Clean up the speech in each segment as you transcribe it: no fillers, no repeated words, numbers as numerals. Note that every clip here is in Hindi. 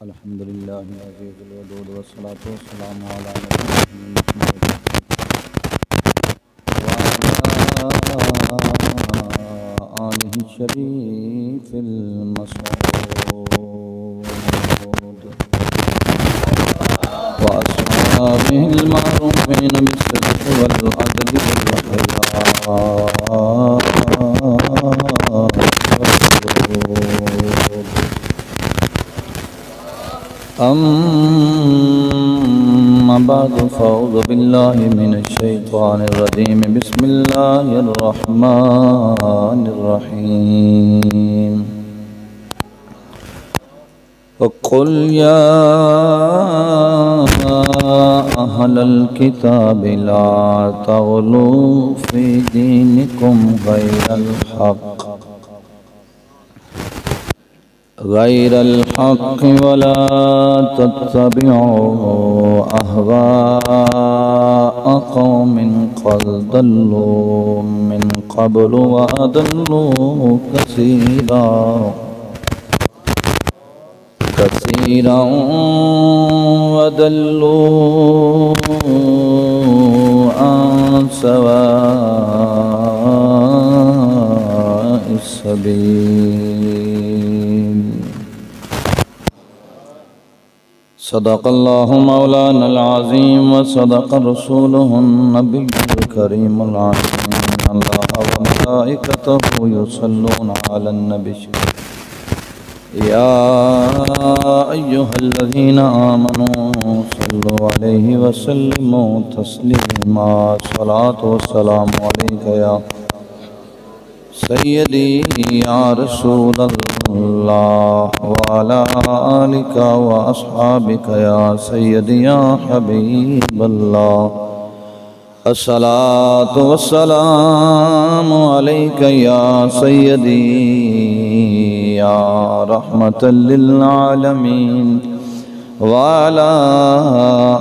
अल्हम्दुलिल्लाह अज़ीज़ुल वदूद वस्सलातु वस्सलामु अला नबिय्यिना मुहम्मद व अला आलिहि शरीफिल मसऊद व अस्हाबिहिल मअरूफीन बिस्सिद्क़ि वल अदली वल अम्मा बअदु फ़अऊज़ु बिल्लाहि मिनश शैतानिर रजीम बिस्मिल्लाहिर रहमानिर रहीम क़ुल या अहलल किताबि ला तग़लू फ़ी दीनिकुम गैरल हक़ वला तत्तबिउ अहवाअ क़ौमिन क़द दल्लू मिन क़ब्लु व अदल्लू कसीरा व दल्लू अन सवाइस सबील। सदक़ल्लाहु मौलानल अज़ीम व सदक़ रसूलुहुन नबियुल करीमुल अमीन। अल्लाह व मलाइकतहु युसल्लूना अलन नबी या अय्युहल्लज़ीना आमनू सल्लु अलैहि व सल्लिमू तस्लीमा। सलातु वस्सलामु अलैका या सय्यदी या रसूलल्लाह व अला आलिका व अस्हाबिका या सय्यदी या हबीबल्लाह। अस्सलातु वस्सलामु अलैका या सय्यदी या रहमतल लिल आलमीन व अला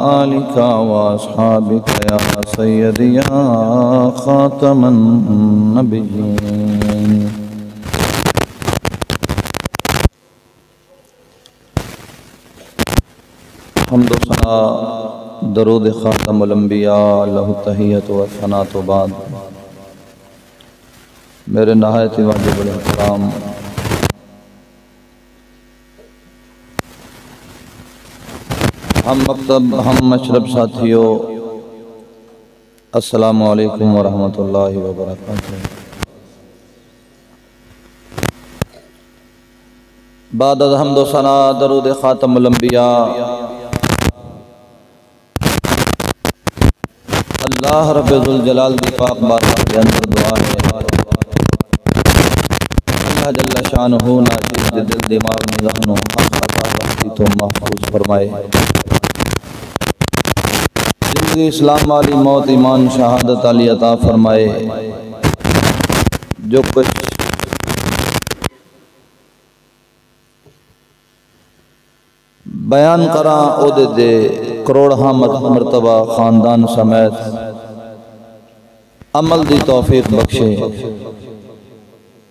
आलिका व अस्हाबिका या सय्यदी या खातमन नबिय्यीन। हम्द व सना दरूद खातमुल अंबिया लहु तहियत व सनात बाद। मेरे नहायत वाजिबुल इहतराम हम मकतब हम मशरब साथियों, अस्सलामु अलैकुम व रहमतुल्लाहि व बरकातुहू। बाद हम्द व सना दरूद खातमुल अंबिया अल्लाह रब्बुल जलाल दी पाक बारगाह के अंदर दुआ है अल्लाह जल्ल शानुहु नाचीज़ दिल दिमाग निगाहों खता गलती तो महफूज फरमाए। जिंदगी इस्लाम वाली, मौत ईमान शहादत अली अता फरमाए। जो कुछ बयान करा ओदे दे करोड़ा मरतबा खानदान समेत अमल दी तौफीक बख्शे।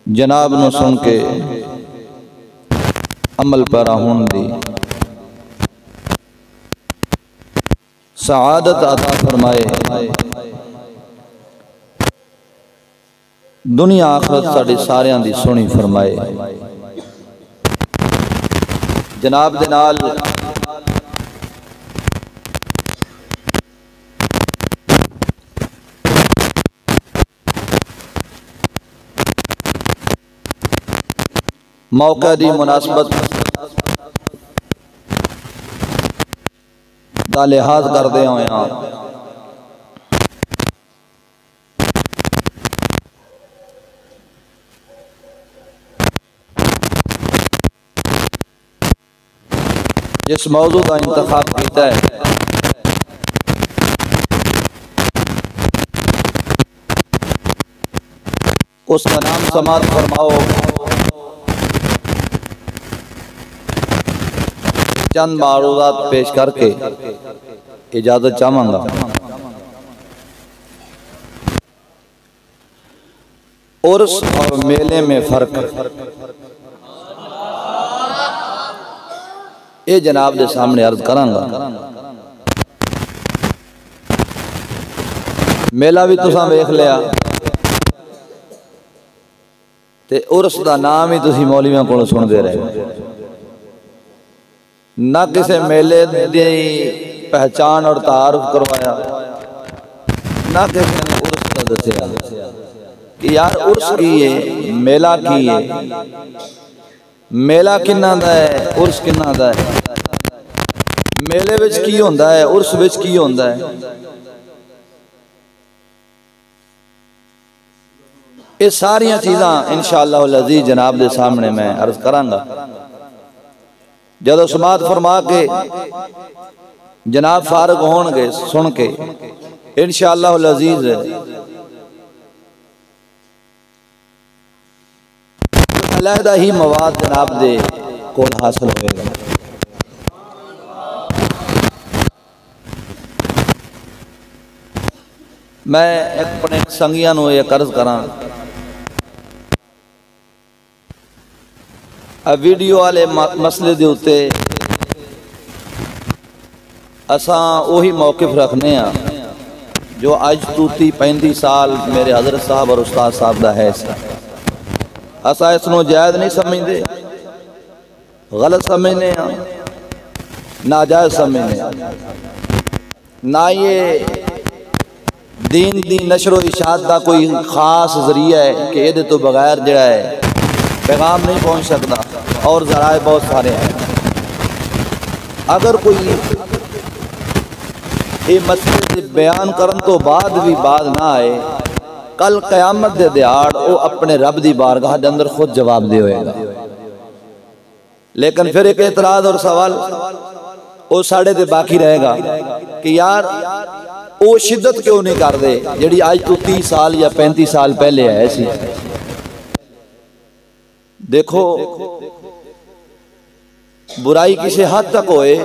जनाब न सुन के अमल पैरा होन दी सआदत अता फरमाए। दुनिया आखरत साड़ी सारियां दी सुनी फरमाए। जनाब दे नाल मौका दी मुनासबत दा लिहाज करदे होया जिस मौजू का इंतखाब किया है उसका नाम समात फरमाओ। चंद मारूदात पेश करके इजाजत चाहूंगा। उर्स और मेले में फर्क। ये जनाब के सामने अर्ज करांगा। मेला भी तुसां वेख लिया ते उर्स दा नाम ही तुसी मौलवियों को सुनते रहे। ना किसी मेले की पहचान और तारुफ करवाया, ना किसी ने उर्स का दसिया कि यार उर्स की है, मेला की है, मेला किन्ना दा है, उर्स किन्ना दा है, मेले विच की होंदा है, उर्स विच की होंदा है। ये सारिया चीज़ां इंशाअल्लाह अज़ीज़ जनाब के सामने मैं अर्ज करांगा। जदों समात फरमा के जनाब फारग होणगे सुन के इंशाअल्लाह अज़ीज़ अलहदा ही मवाद जनाब दे कोल हासिल होएगा। मैं अपने संगियां नूं ये अर्ज करां, वीडियो वाले मसले के उत्ते असां वही मौकिफ रखने जो अज तो 30-35 साल मेरे हजरत साहब और उस्ताद साहब का है। असां इसनों जायज़ नहीं समझते, गलत समझने, नाजायज़ समझने। ना ये दीन दी नशरो इशात का कोई खास जरिया है कि ये तो बगैर जड़ा है पैगाम नहीं पहुँच सकता, और ज़राए बहुत सारे हैं। अगर कोई ये मसले बयान करन तो बाद भी बात ना आए, कल क़यामत दे दिहाड़ वो अपने रब दी बारगाह के अंदर खुद जवाब दे होएगा। लेकिन फिर एक एतराज़ और सवाल वो साढ़े ते बाकी रहेगा कि यार वो शिद्दत क्यों नहीं करते जिहड़ी अज तो 30 साल या 35 साल पहले है सी। देखो, बुराई किसी हद तक होए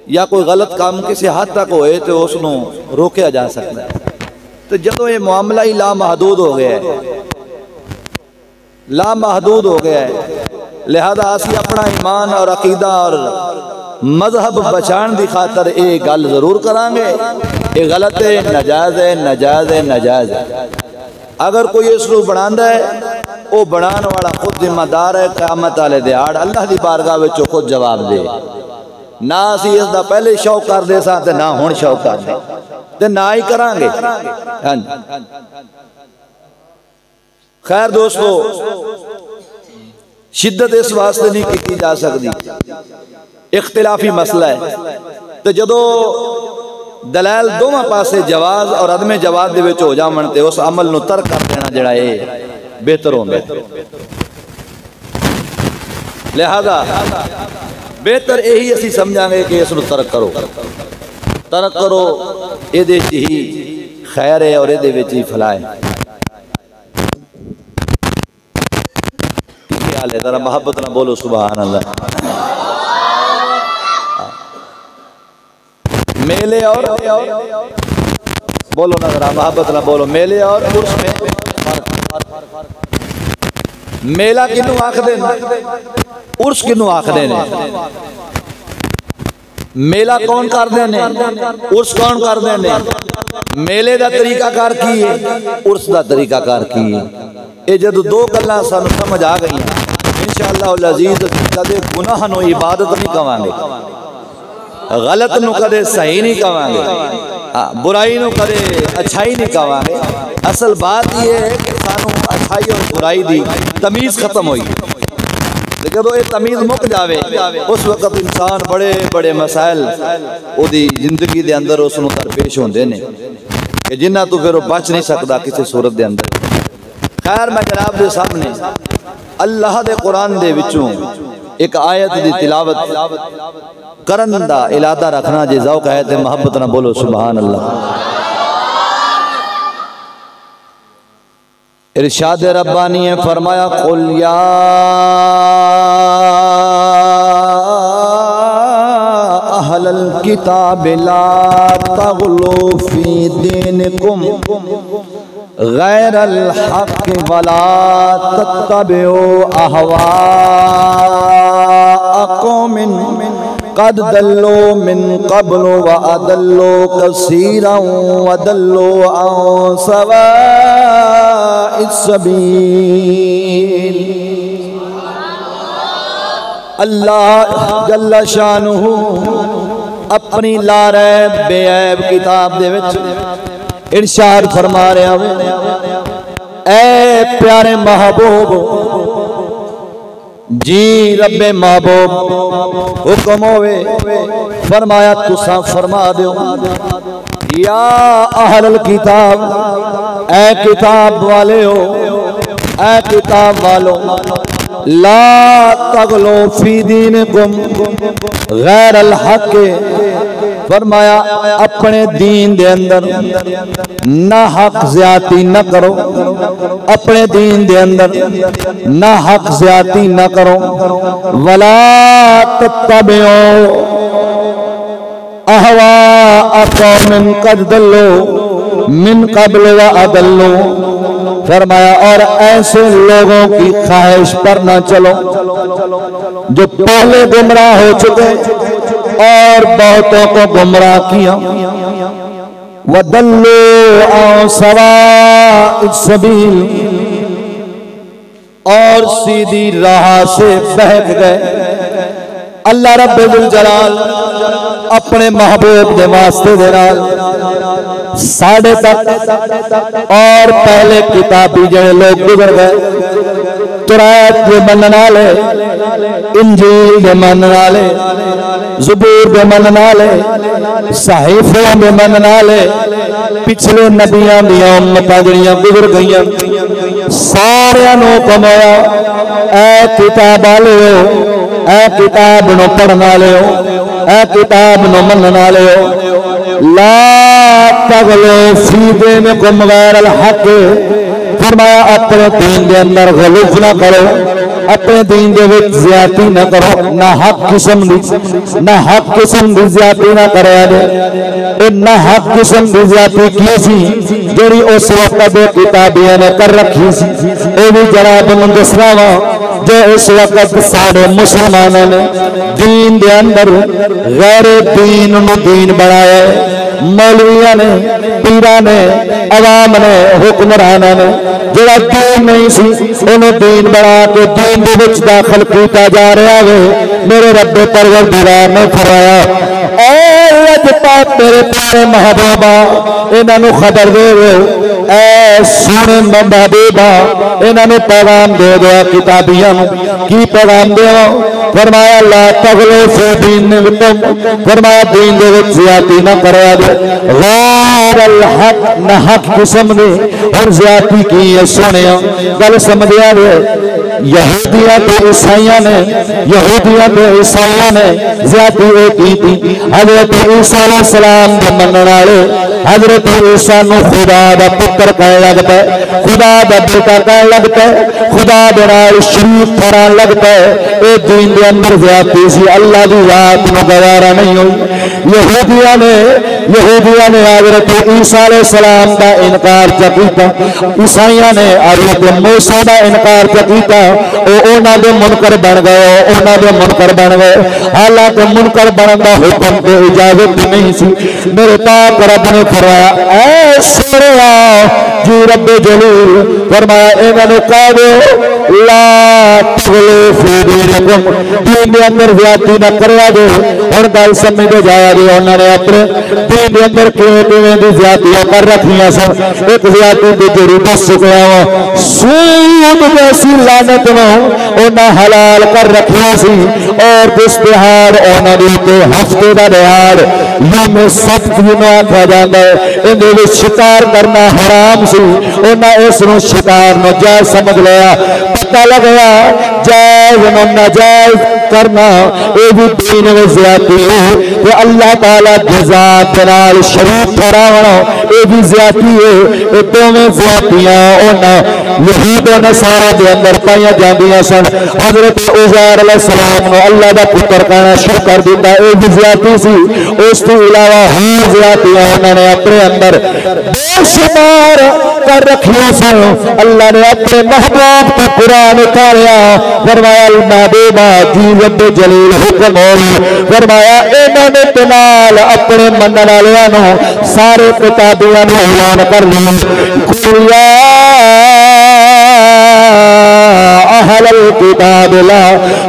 या कोई गलत काम किसी हद तक होए तो उसनों रोकया जा सकता है। तो जदों ये मामला ही लामहदूद हो गया है, लामहदूद हो गया है, लिहाजा असी अपना ईमान और अकीदा और मजहब बचाने की खातर ये गल जरूर करांगे। ये गलत है, नजायज़ है, नजायज़ है, नजायज़ है। अगर कोई इसको बनांदा है वो बनाने वाला खुद जिम्मेदार है। क़यामत वाले दिहाड़ अल्लाह की बारगाह में खुद जवाब दे। ना असी इसका पहले शौक करते सा ते ना हुण शौक करते ते ना ही करांगे। खैर दोस्तों, शिद्दत इस वास्ते नहीं की जा सकती, इख्तिलाफी मसला है। तो जदों दलाल दोवां पासे जवाज और अदमे जवाज दे विच हो जावन ते उस अमल नूं तर्क कर देना जिहड़ा है बेहतर होंदा है। लिहाजा बेहतर यही असी समझांगे कि इसनूं तर्क करो, तर्क करो, इहदे च ही खैर है और इहदे विच ही फलाह है। की हाल है? जरा मोहब्बत ना बोलो सुभान अल्लाह। मेले और बोलो ना, जरा मोहब्बत ना बोलो। मेले और उर्स में मेला किनू आखदे ने, उर्स किनू आखदे ने? मेला कौन करदे ने, उर्स कौन करदे ने? मेले का तरीकाकार की है, उर्स का तरीकाकार की है। ये जदों दो गल्लां सानू समझ आ गई इंशाअल्लाह अज़ीज़ कदे गुनाह नूं इबादत नहीं कवांगे, गलत नूं कदे सही नहीं कवांगे, बुराई नूं कदे अच्छाई नहीं कवांगे। असल बात यह है कि सानू अच्छाई और बुराई दी तमीज़ खत्म हुई। जब ये तमीज़ मुक जाए उस वक्त इंसान बड़े बड़े मसाइल ओदी जिंदगी के अंदर उसनूं दरपेश होंदे ने कि जिन्हां तो फिर बच नहीं सकता किसी सूरत के अंदर। खैर, मैं जनाब के सामने अल्लाह के कुरान दे विचों एक आयत की तिलावत करन दा इरादा रखना जे ज़ौक़ है तो मोहब्बत ना बोलो सुभान अल्लाह। इरशाद रब्बानी है, फरमाया कुल या अहलल किताब ला तग़लू फी दीनिकुम गैरल हक़ वला तत्तबिउ अहवा क़ौमिन कद दल्लो मिन क़ब्ल व अदल्लो कसीरा व दल्लो अन सवाइस सबील। अल्लाह जल्ला शानुहु अपनी लारैब बेऐब किताब दे विच इरशाद फरमा रहा है, ऐ प्यारे महबूब जी रब्बे महबूब हुक्म होवे फरमाया तुसा फरमा दो, या अहलल किताब, ऐ किताब वाले हो, ऐ किताब वालों, ला तगलो फी दीनिकुम गैरल हक, फरमाया अपने दीन दे अंदर ना हक ज्यादती न करो, अपने दीन दे अंदर ना हक ज्यादती न करो। वला तत्तबिओ अहवा कौमिन कद दल्लो मिन क़ब्ल व अदल्लो, फरमाया और ऐसे लोगों की ख्वाहिश पर न चलो जो पहले गुमराह हो चुके और बहुतों को गुमराह किया। वदल्लो अन सवाइस सबील, और सीधी राह से बहक गए। अल्लाह रब्बुल जलाल अपने महबूब दे वास्ते दे नाल साढ़े तक और पहले किताबी जड़े लोग गुजर गए, तुरैत दे मनन वाले, इंजील दे मनन वाले, ज़बूर दे मनन वाले, सहीफे दे मनन वाले, पिछले नबियां दियां उम्मतां जड़ियां गुजर गईयां, सारियां नूं कमाया ऐ किताब वाले हो, ऐ किताब नूं पढ़न वाले हो, ऐ किताब नूं मनन वाले हो। ला तगलो फी दीनिकुम गैरल हक, फरमाया अपने दीन दे अंदर गलूफ ना करो, अपने दीन दे विच ज्यादती ना करो, ना हक किस्म दी ज्यादती ना करे। ना हक किस्म दी ज्यादती की सी जिहड़ी उस वक्त दे किताबियां ने कर रखी सी, ये भी जरा तुहानूं दसना वा जो इस वक्त सारे मुसलमानों ने दीन दे अंदर गैर दीन नूं दीन बनाया। मौलविया ने, पीरा ने, अवाम ने, हुक्मराना ने जोड़ा दीन नहीं सी उन्हें दीन बना के दीन दे विच दाखिल किया जा रहा है। मेरे रब्बे परवरदिगार ने फरमाया, मेरे प्यारे महबूबा इन्हों खबर दे ऐ सोने महबूबा इन्हों पैगाम दे दो किताबियां की पैगाम दे। फरमाया ला तगलो फी दीनिकुम, फरमाया दीन दे विच ज्यादती ना करया जे, गैरल हक ना हक किस्म दे और ज्यादती की है। सुनिया गल समझिया जे, यहूदियां ते ईसाइयां ने ज्यादती की थी। हजरत ईसा अलैहिस्सलाम दे मनण वाले हजरत ईसा नूं खुदा दा पुत्र कहण लग पे, खुदा दा बेटा कहण लग पे, खुदा दे नाल शरीक ठहराण लग पे। ए दीन दे अंदर ज्यादती सी, अल्लाह दी जात नूं गवारा नहीं हुई। यहूदियां ने हजरत ईसा अलैहिस्सलाम दा इनकार किया, ईसाइयां ने हजरत मूसा दा इनकार किया। उन्हां दे मुनकर बन गए, हालांकि मुनकर बनन दा हुक्म ते इजाजत नहीं सी। मेरे पाक रब ने फरमाया, ऐ सुनिया जी रब्बे जलील फरमाया इन्होंने कह दो ला तगलो फी दीनिकुम, दीन दे अंदर ज्यादती ना करया जे। हुण गल समझ जाया जे उन्होंने अपने दीन दे अंदर किवें दी ज्यादतियां कर रखियां सन। एक ज्यादती दी जेड़ी दस चुकिया वा, सूद जैसी लानत नूं उन्हां हलाल कर रखिया सी। और जिस तिहाड़ उन्हां दे उत्ते हफ्ते दा तिहाड़ यौमे सब्त जिन्हों आख्या जाता है, इहदे विच शिकार करना हराम सी। उन्हां इस नूं शिकार नूं जायज़ समझ लिया। पता लगा जायज़ नूं नाजायज़ करना ये भी दीन में ज्यादती है। तो अल्लाह ताला जज़ा दे नाल शरीक ठहरावना ये भी ज्यादती है। ये दोवें ज्यादतियां उन्हां यहूद और नसारा के अंदर पाई जांदियां सन। हजरत उज़ैर अलैहिस्सलाम को अल्लाह का पुत्र कहना शुरू कर दिता, ये भी ज़्यादती सी। उस तो इलावा होर ज़्यादतियां उन्होंने अपने अंदर बेशुमार कर रखियां सन। अल्लाह ने अपने महबूब को कुरान उतारिया, फरमाया महबूबा जी रब्बे जलील हुक्म हो, फरमाया इन्होंने तनाल अपने मनन वालियां नु सारे किताबियां नु ऐलान कर लिया, अहलल किताब ला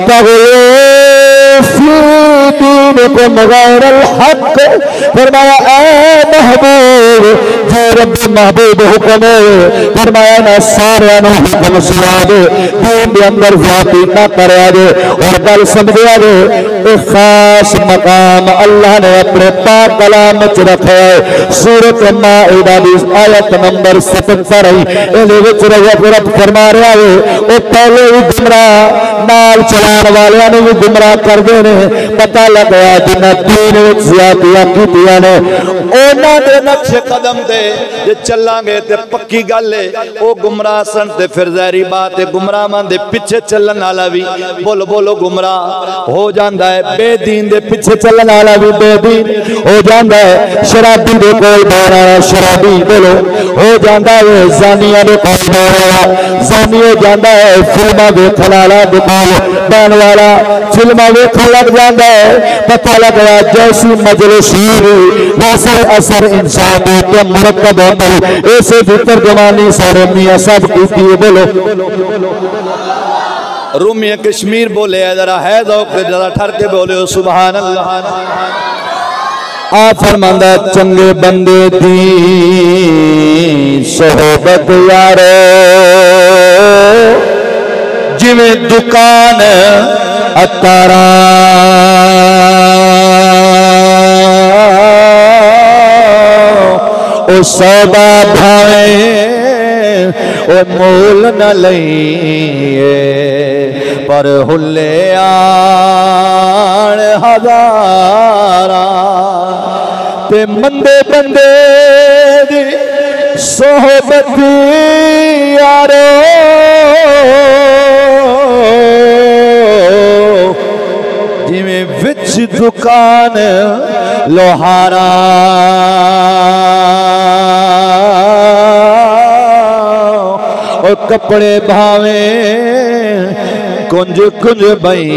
तग़लू फी दीनिकुम गैरल हक़। फरमाया ए महबूब जे रब महबूब हुक्म है, फरमाया ना सारे हुक्म सुना दे, दीन के अंदर ज़्यादती ना करया जे। और गल समझिया जे, एक खास मकाम अल्लाह ने अपने पाक कलाम च रखा है। सूरत माइदा दी आयत नंबर 77 इहदे विच रब फरमा रहा है, वो पहले ही गुमराह नाल चलाने वालियां ने भी गुमराह करते हैं। पता लग गया जिन्हें दीन विच ज़्यादतियां कीतियां ने उन्हां दे नक्शे कदम ते जे चलांगे ते पक्की गल है वो गुमराह सन। ते फिर ज़ाहिरी बात है गुमराहां दे पिछे चलन वाला भी बोलो बोलो गुमराह हो जाता है, बेदीन दे पिछे चलन वाला भी बेदीन हो जाता है, शराबी दे कोल बहन वाला शराबी बोलो हो जाता है, ज़ानिया दे कोल बहन वाला ज़ानी हो जाता है, फिल्मा वेखण वाला दे कोल बहन वाला फिल्मा वेखण लग जाता है। पता लग गया जैसी मजलिस वैसे असर इंसान के मुरक्कब होता है, ऐसे फिक्र जवानी सारे मियाँ सब की बोलो रूमी कश्मीर बोले जरा है जरा ठर के बोले सुभान अल्लाह। आ फरमांदा चंगे बंदे दी सोहबत यारो जिवें दुकान अतारा, ओ सौदा भावे ओ मोल न लईए, पर हुले आण हजारा। ते मंदे बंदे दी सोहबत यारो जिवें विच दुकान लोहारा, और कपड़े भावे कुंज कुंज बई,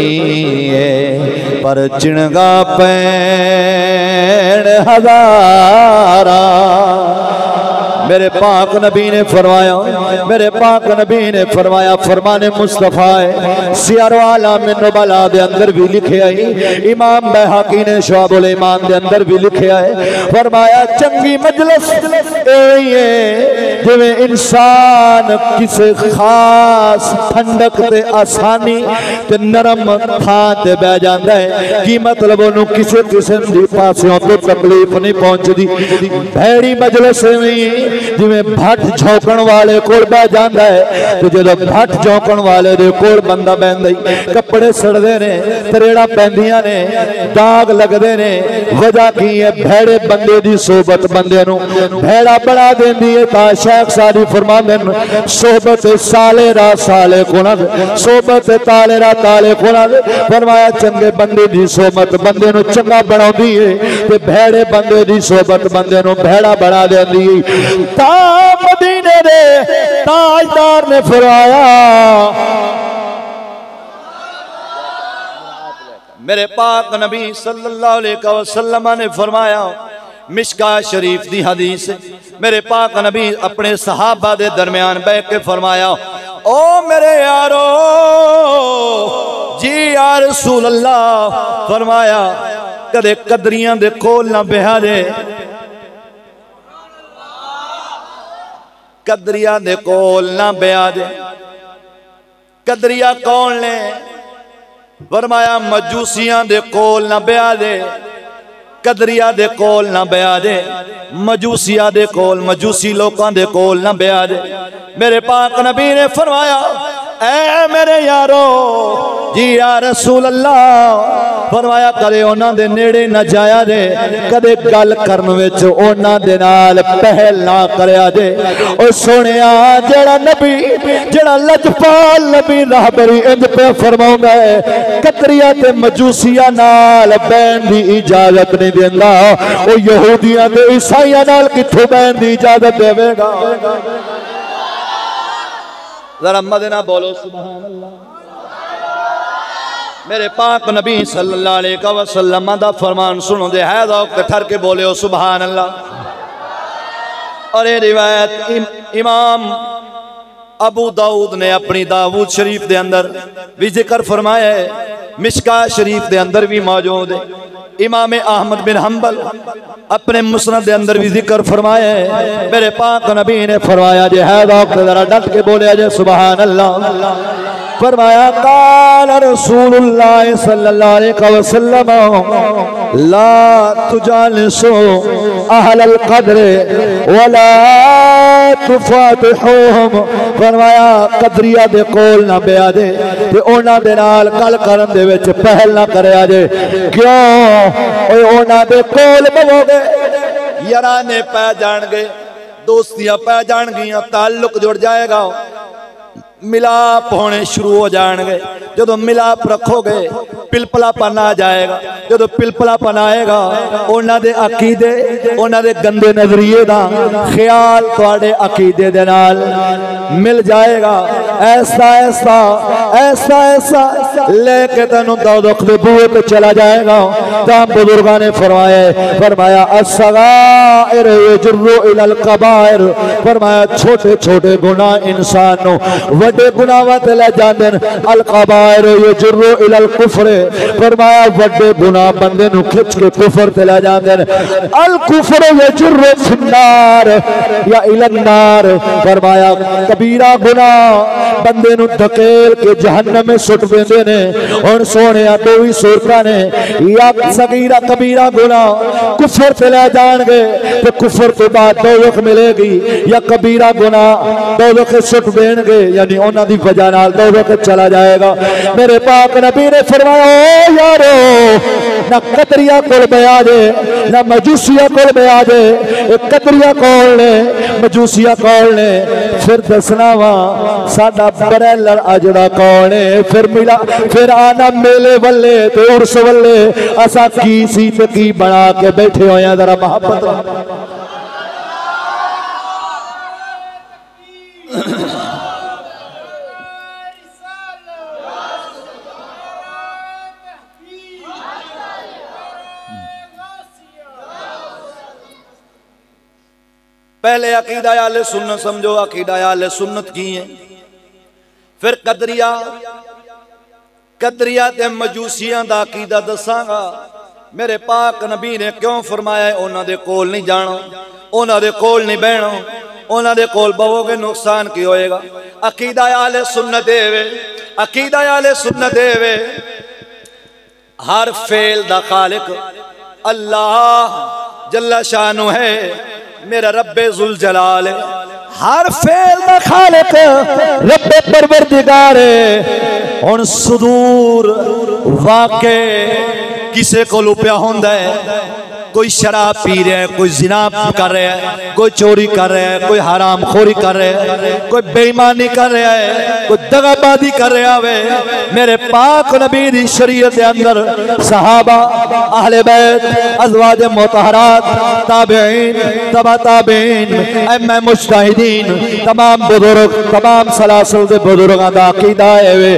पर चिणगा पैण हजारा। मेरे पाक नबी ने फरमाया, मेरे पाक नबी ने फरमाया, फरमाने मुस्तफ़ा है सियारो आलाम नुबला दे अंदर भी लिखे आई, इमाम बैहकी ने शुअबुल ईमान दे अंदर भी लिखे है। फरमाया चंगी मजलिस है जिवें इंसान किसी खास ठंडक ते आसानी ते नरम थां ते बह जाता है, की मतलब उन्होंने किसी किस्म की पासों तो तकलीफ नहीं पहुंचती। भैड़ी मजलिस में जिवें भट झोंकण वाले कोल बह जाता है, तो जो भट झोंकण वाले दे कोल बंदा बहंदा ही कपड़े सड़दे ने, तरेड़ा पैंदियां ने, दाग लगदे ने। वजह की है भैड़े बंदे दी सोबत बंदे नूं भैड़ा बना देंदी है। ता शेख सादी फरमांदे ने सोबत साले रा साले कोना, सोबत ताले रा ताले कोना। फरमाया चंगे बंदे दी सोबत बंदे नूं चंगा बनाउंदी है, ते भैड़े बंदे दी सोबत बंदे नूं भैड़ा बना देंदी है। ता मदीने दे ताजदार ने फरमाया, मेरे पाक नबी सल्लल्लाहु अलैहि वसल्लम ने फरमाया, मिशका शरीफ दी हदीस, मेरे पाक नबी अपने सहाबा दे दरमियान बैठ के फरमाया, ओ मेरे यारो जी या रसूल अल्लाह, फरमाया कदे कदरियां दे कोल ना बेहा जे, कदरिया दे कोल ना बेहा जे। कदरिया कौन ने? फरमाया मजूसियां दे कोल ना बेहा जे, कदरिया दे कोल ना बेहा जे, मजूसिया दे कोल मजूसी लोकां दे कोल ना बेहा जे। मेरे पाक नबी ने फरमाया, ऐ मेरे यारो जी या रसूल अल्लाह, फरमाया कदे उन्हां दे नेड़े न जाया जे, कदे गल करन विच उन्हां दे नाल पहल ना करया जे। ओ सोहणिया जेड़ा नबी जेड़ा लजपाल नबी राहबरी इंज पे फरमाउंदा है कतरिया ते मजूसिया नाल बैन दी इजाजत नहीं देंदा, ओ यहूदियां ते ईसाइयां नाल कित्थों बैन दी इजाजत देवेगा। जरा मदना बोलो सुभान अल्लाह। मेरे पाक नबी सल्लल्लाहु अलैहि वसल्लम दा फरमान सुनो दे है तो ठर के बोले सुभान अल्लाह। और ये रिवायत इमाम अबू दाऊद ने अपनी दाऊद शरीफ के अंदर भी जिक्र फरमाया है, मिशका शरीफ के अंदर भी मौजूद है। इमाम अहमद बिन हंबल अपने मुस्नद के अंदर भी जिक्र फरमाया है। मेरे पाक नबी ने फरमाया जे है जरा डट के बोले जे सुभान अल्लाह। फरमाया काल रसूलुल्लाह सल्लल्लाहु अलैहि वसल्लम ला तुजालिसु अहलल कद्र वला तुफातिहुहुम। फरमाया कदरिया दे कोल ना बेया जे ते उन्हां दे नाल गल करन दे विच पहल ना करया जे। क्यों ओए उन्हां दे कोल बवोगे याराने पै जाणगे, दोस्तियां पै जाणगियां, ताल्लुक जुड़ जाएगा, मिलाप होने शुरू हो जाएंगे। जो मिलाप रखोगे पिलपलापन आ जाएगा। जो पिलपलापन आएगा उन्हां दे अकीदे उन्हां दे गंदे नजरिए दा ख्याल तुहाडे अकीदे दे नाल मिल जाएगा। ऐसा ऐसा ऐसा ऐसा लेके तेनू दोज़ख दे बूहे पे चला जाएगा। तो बुजुर्गां ने फरमाया अस्सगाइर यजुर्रु इलल कबाइर। फरमाया छोटे छोटे गुनाह इंसान नू वड्डे गुनाहां ते ले जांदे ने। अल कबाइर यजुर्रु इलल कुफ्र। फरमाया वड्डे गुनाह बंदे नू खिच के कुफर ते ले जांदे ने। अल कुफ्र यजुर्रु फिन्नार या इलन नार। फरमाया कबीरा गुनाह बंदे नू धकेल के जहन्नम में सुट देंदे ने। हुण सोहणिया दो ही सूरतां ने, या सगीरा कबीरा गुनाह कुफर ते ले जाणगे ते कुफर तो बाद दोज़ख मिलेगी, या कबीरा गुनाह दोज़ख सुट देणगे यानी उन्हां दी वजह नाल दोज़ख चला जाएगा। मेरे पाक नबी ने फरमाया ओ यारो ना कदरिया कोल बया जे ना मजूसिया कोल बया जे। कदरिया कोल ने मजूसिया कोल ने, फिर दसना वा साडा बरैलर अजड़ा कौन है। फिर मिला फिर आना मेले वल्ले ते उर्स वल्ले असा की सी ते की बना के बैठे होया। जरा मोहब्बत पहले अकीदा आले सुन्नत समझो, अकीदा आले सुन्नत की है। फिर कदरिया ते मजूसियां दा अकीदा दसांगा। मेरे पाक नबी ने क्यों फरमाया उन्हां दे कोल नहीं जाना, उन्हां दे कोल नहीं बहना, उन्हां दे कोल बवोगे नुकसान की होएगा। अकीदा आले सुन्नत देवे, अकीदा आले सुन्नत देवे हर फेल दा खालिक अल्लाह जल्ला शानु है, मेरा रब्बे जुल जलाल। हर फेल दा खालिक रब्बे परवरदिगार है। हुण सुदूर वाके किसे को लुप्या होंदा है, कोई शराब पी रहा है, कोई जिना कर रहा है, कोई चोरी कर रहा है, कोई हराम खोरी कर रहा है, कोई बेईमानी कर रहा है, कोई दगाबाजी कर रहा है। मेरे पाक नबी दी शरीयत के अंदर सहाबा अहले बैत अज़वाज मुतहरात ताबईन तबा ताबईन अइम्मा मुज्तहिदीन तमाम बुजुर्ग तमाम सलासल दे बुजुर्गां दा अकीदा है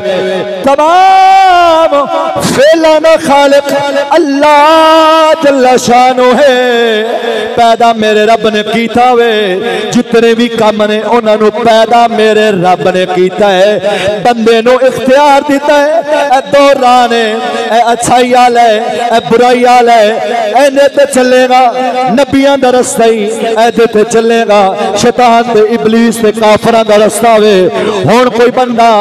तमाम फेलां दा खालिक अल्लाह जल्ला शानो है। पैदा मेरे रब ने कीता वे, जितने भी काम ने उन्होंने पैदा मेरे रब ने कीता है। बंदे नो इख्तियार दिता है, ए दो राह ने, ए अच्छाई वाला है, ए बुराई वाला है। एने ते चलेगा नबियां दा रास्ता ही, एदे ते चलेगा शैतान ते इबलीस ते काफरां दा रास्ता वे। हुण कोई बंदा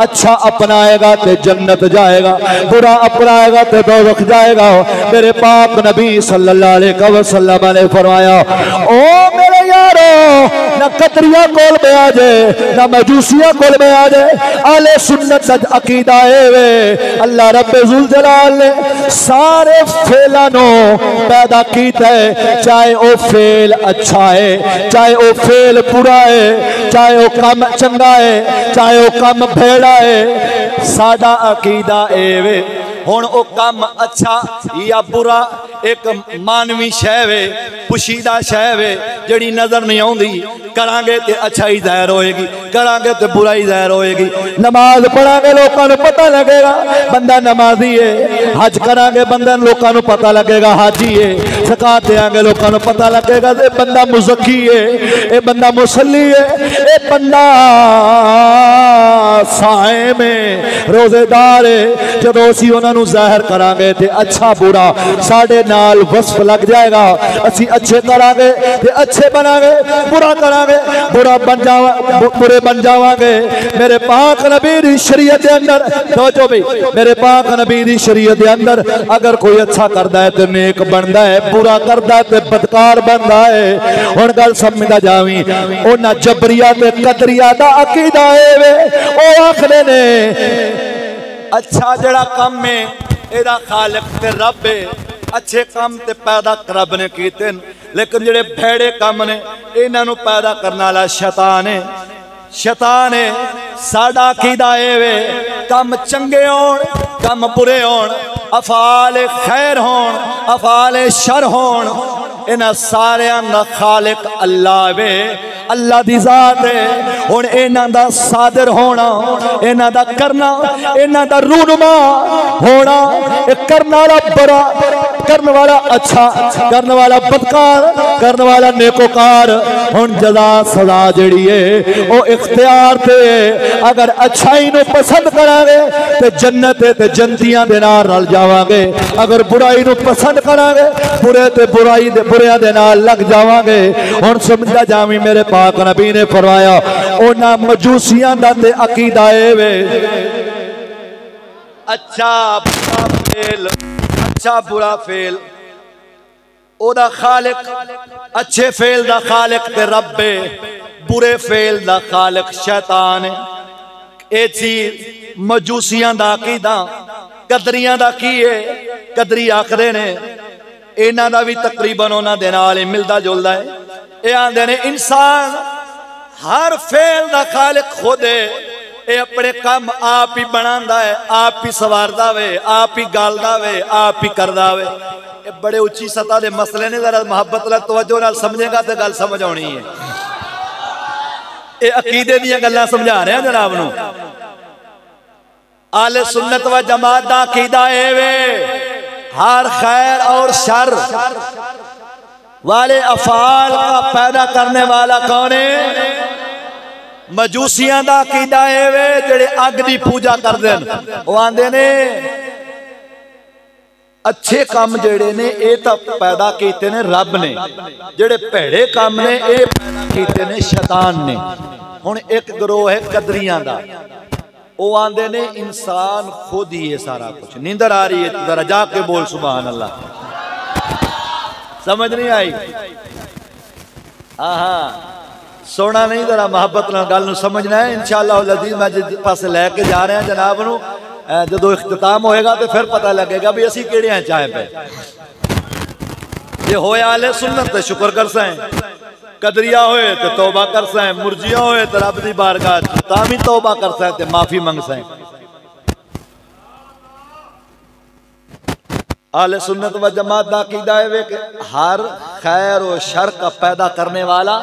अच्छा अपनाएगा ते जन्नत जाएगा, बुरा अपनाएगा ते दोज़ख जाएगा। मेरे पाक नबी सल्लल्लाहु अलैहि वसल्लम ने फरमाया ओ मेरे यार करो, ना कतरिया कोल में आ जाए ना मजूसिया कोल में आ जाए। आले सुन्नत दा अकीदा वे अल्लाह रब्बे जुल जलाल ने सारे फेलां नो पैदा कीता है, चाहे वो फेल अच्छा है, चाहे वो फेल बुरा है, चाहे वो कम चंगा है, चाहे वो कम भेड़ा है। साडा अकीदा एवे हुण ओ कम अच्छा या बुरा एक मानवी शै वे, पुशीदा शै वे जिहड़ी नजर नहीं आउंदी। करांगे ते अच्छाई ज़ाहिर होएगी, करांगे ते बुराई ज़ाहिर होएगी। नमाज पढ़ांगे लोकां नूं पता लगेगा बंदा नमाजी है, हज करांगे बंदा लोकां नूं पता लगेगा हाजी है, ज़कात देंगे लोकां नूं पता लगेगा ये बंदा मुज़क्की है, ये बंदा मुसल्ली है, ये बंदा साइम है, रोजेदार है। जदों असीं उन्हां नूं ज़ाहिर करांगे ते अच्छा बुरा साडे नाल वस्फ लग जाएगा। असीं अच्छे करांगे ते अच्छे बनांगे, बुरा करांगे बुरा बन जावा बुरे बन जावांगे। मेरे पाक नबी दी शरीयत दे अंदर सोचो भी, मेरे पाक नबी दी शरीयत दे अंदर अगर कोई अच्छा करदा है ते नेक बनदा है, बुरा करदा है ते बदकार बनदा है। हुण गल समझदा जावीं, उन्हां जबरिया ते कदरिया दा अकीदा है वे ओ आखदे ने अच्छा जड़ा कम है एदा खालिक ते रब है, अच्छे काम ते पैदा रब ने कीते, लेकिन जेड़े भेड़े काम ने इन्हां नूं पैदा करने वाला शैतान है। शैतान है साडा अकीदा वे कम चंगे होण कम बुरे होण, अफाल खैर होण अफाल शर होण, इन्हां सारियां दा खालिक अल्लाह वे, अल्लाह दी जात है। हुण इन्हां दा सादिर होना, इन्हां दा करना, इन्हां दा रूनुमा होना, करने वाला बुरा करने वाला अच्छा करने वाला बदकार करने वाला नेकोकार। हुण जज़ा सज़ा जिहड़ी है वो इख्तियार ते है। अगर अच्छाई नूं पसंद करांगे ते जन्नत ते जन्नतियां दे नाल रल जावांगे, अगर बुराई नूं पसंद करांगे बुरे ते बुराई दे बुरियां दे नाल लग जावांगे। हुण समझदा जावीं मेरे पाक नबी ने फरमाया उन्हां मजूसियां दा ते अकीदा ए वे अच्छा बुरा फेल, अच्छा बुरा फेल ओदा खालिक, अच्छे फेल दा खालिक ते रब है, बुरे फेल दा खालिक शैतान है। ये चीज मजूसियां दा अकीदा। कदरियां दा की है? कदरी आखदे ने इन्हां दा भी तकरीबन उन्हां दे नाल मिलदा जुलदा है। ये आंदे ने इंसान हर फेल दा खालिक खुद है, ये अपने काम आप ही बनांदा है, आप ही सवारदा वे, आप ही गालदा वे, आप ही करदा वे। ये बड़े उच्ची सतह दे मसले ने, जरा मोहब्बत नाल तवज्जो नाल समझेगा तो गल समझ आनी है। ये अकीदे दीयां गल्लां समझा रहे हैं जनाब नूं। आले सुन्नत व जमात दा अकीदा ए वे हर खैर और शर वाले अफाल का पैदा करने वाला कौन है? मजूसियां दा अकीदा है वे जेड़े अग दी पूजा करदे न। वो आंदे ने अच्छे काम जेड़े ने ये तो पैदा कीते ने रब ने, जेड़े भेड़े काम ने ये पैदा कीते ने शैतान ने। हुण एक गिरोह है कदरियां दा, वो आंदे ने इंसान खुद ही है सारा कुछ। नींदर आ रही है जरा जाके बोल सुभान अल्लाह। समझ नहीं आई? हाँ सोना नहीं, जरा मोहब्बत नाल गल नूं समझना है। इंशाअल्लाह अज़ीज़ मैं जिस पासे लैके जा रहे हैं जनाब नूं, जो इख्तिताम होएगा तो फिर पता लगेगा भी असी किहड़े चाहे पे। जे होए आले सुन्नत ते शुक्र कर सैं, कदरिया होए तो तौबा कर सैं, मुर्जिया होए तो रब दी बारगाह ता भी तौबा कर सैं ते माफी मंग सैं। आले सुन्नत व जमात दा अकीदा है कि हर खैर और शर का पैदा करने वाला।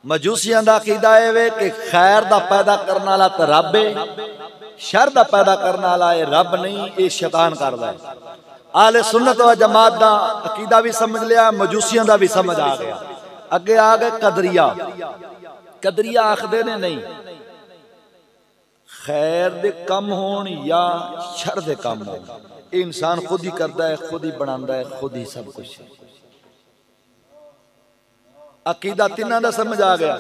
मजूसियां दा अकीदा है कि खैर दा पैदा करने वाला तो रब है, शर दा पैदा करने वाला है रब नहीं, ये शैतान करदा है। आले सुन्नत व जमात दा अकीदा भी समझ लिया, मजूसियां दा भी समझ आ गया। अगे आ गए कदरिया। कदरिया आखदे ने नहीं, खैर दे कम होण या शर दे कम होण इंसान खुद ही करता है, खुद ही बनाता है, खुद ही सब कुछ। अकीदा तिन्हां दा समझ आ गया।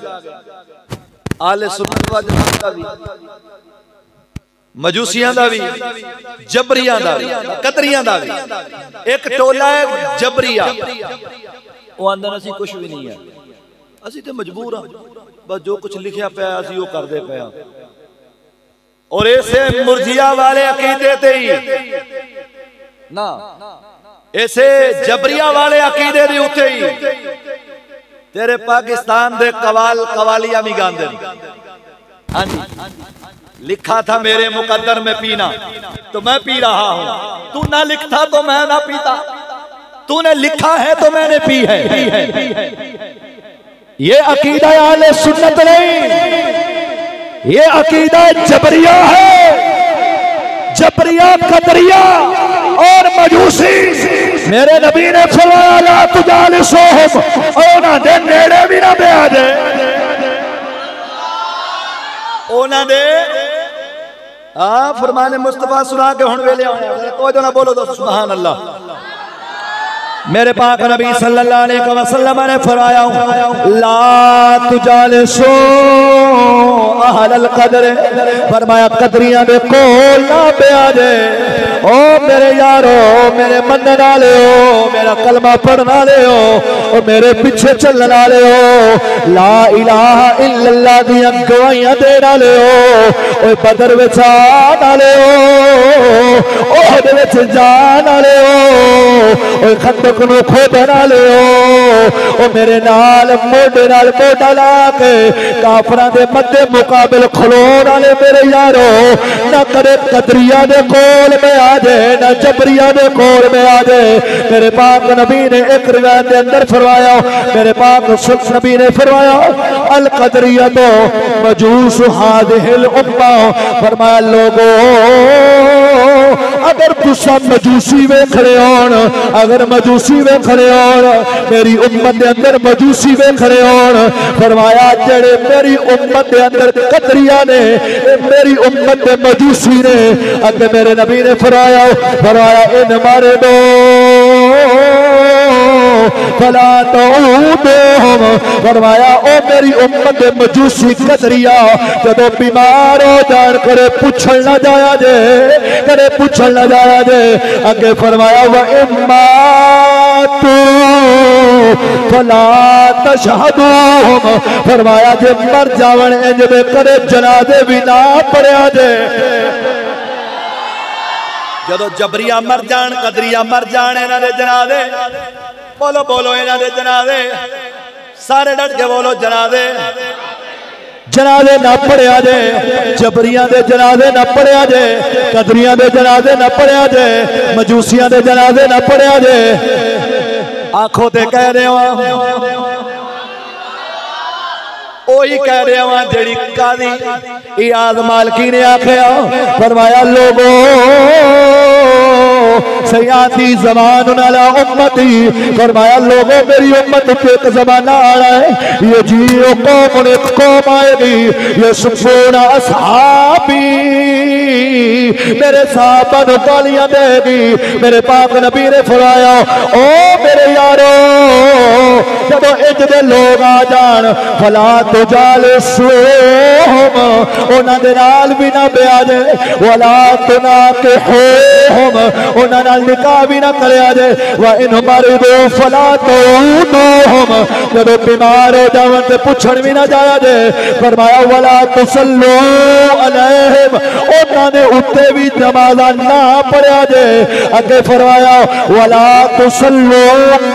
आले सुन्नत व जमात दा भी, मजूसियां दा भी, जबरियां दा भी, कदरियां दा भी। एक टोला है जबरिया, वो आंदे असीं कुछ भी नहीं है, असीं तो मजबूर हाँ, बस जो कुछ लिखा पाया असीं वो करते पे हाँ। और ऐसे मुर्जिया वाले अकीदे ते ही ना, ऐसे जबरिया वाले अकीदे दे उत्ते ही तेरे पाकिस्तान दे कवाल कवालियां भी गांदे। हाँ जी, लिखा था मेरे मुकद्दर में पीना तो मैं पी रहा हूं, तू ना लिखता तो मैं ना पीता, तूने लिखा है तो मैंने पी है। ये अकीदा आले सुन्नत नहीं, ये अकीदा जबरिया है, जबरिया कदरिया और मजूसी। मेरे नबी ने फरमाया ला तुजालिसुहुम, ओना दे नेड़े भी ना बैठ दे, ओना दे हाँ फरमाने मुस्तफा सुना के हुण वेले आउणा, कोई ना बोलो तो सुभान अल्लाह। मेरे पाक नबी सल्लल्लाहु अलैहि वसल्लम ने फरमाया ला तुजालिसु अहलल कदर, फरमाया कदरियां दे कोल ना बैठे। ओ मेरे यारो, मेरे मनने वाले हो, मेरा कलमा पढ़ने वाले हो, ओ मेरे पीछे चलने वाले हो, ला इलाहा इल्लल्लाह दी गवाहियां देने वाले हो, ओ बदर विच आने वाले हो, ओहद विच जाने वाले हो, ओ खंदक नूं खोदण वाले हो, ओ मेरे नाल मोढे नाल मोढा ला के काफरां दे मद्दे मुकाबिल खलोण वाले मेरे यारो, ना कदे कदरिया दे कोल में आ जाए, ना जबरिया दे कोल में आ जाए। मेरे पाक नबी ने एक रिवायत के अंदर फरमाया, मेरे पाक नबी ने फरमाया अल कदरिया तो मजूस हादिहिल उम्मा, फरमाया लोगो अगर तुसा मजूसी वेख रहे हो, अगर मजूसी वेख रहे हो, मेरी उम्मत के अंदर मजूसी वेख रहे हो, फरमाया जेड़े मेरी उम्मत के अंदर कदरिया ने, मेरी उम्मत के मजूसी ने, अगे मेरे नबी ने फरमाया इन मारे दो फला तो फरमाया ओ मेरी उम्मत के मजूसी कदरिया जदों बीमार हो जान करे पूछण ना जाया जे, करे पूछण ना जाया जे। अगे फरमाया व इम्मा तू फला तशहदूहुम, फरमाया जे मर जावन इंज दे करे जनाजे भी ना पढ़िया जे। जदों जबरिया मर जान, कदरिया मर जान, इन्हां दे जनाजे बोलो बोलो, इन्हां दे जनाजे सारे डट के बोलो, जनाजे जनाजे ना पढ़िया जे, जबरिया दे जनाजे ना पढ़िया जे, कदरिया दे जनाजे ना पढ़िया जे, मजूसिया दे जनाजे ना पढ़िया जे। आखो ते कह रहे हो ओही कह रहे हो जेड़ी कादी इयाद मालकी ने आखिया, फरमाया लोगो सयाती जमान अला उम्मती, फरमाया लोगो मेरी उम्मत पे एक जमाना आ रहा है, ये जियो कौम ने कौम आएगी, ये सुफूना असहाबी, मेरे साहबा को गालियां देगी। मेरे पाक नबी ने फरमाया ओ मेरे यारो जब इंज दे लोग आ जान, फला तुजालिसुहुम, उन्हां दे नाल भी ना बैठ जाए, वला तुनाकिहुहुम, उन्हां नाल निकाह भी ना करया जाए, व इन मरिदू फला तऊदुहुम, जब बीमार हो जावन ते पुछण भी ना जाया जाए। फरमाया वला तुसल्लू अलैहिम, उन्हां दे उत्ते भी नमाज़ ना पढ़या जाए। अगे फरमाया वला तुसल्लू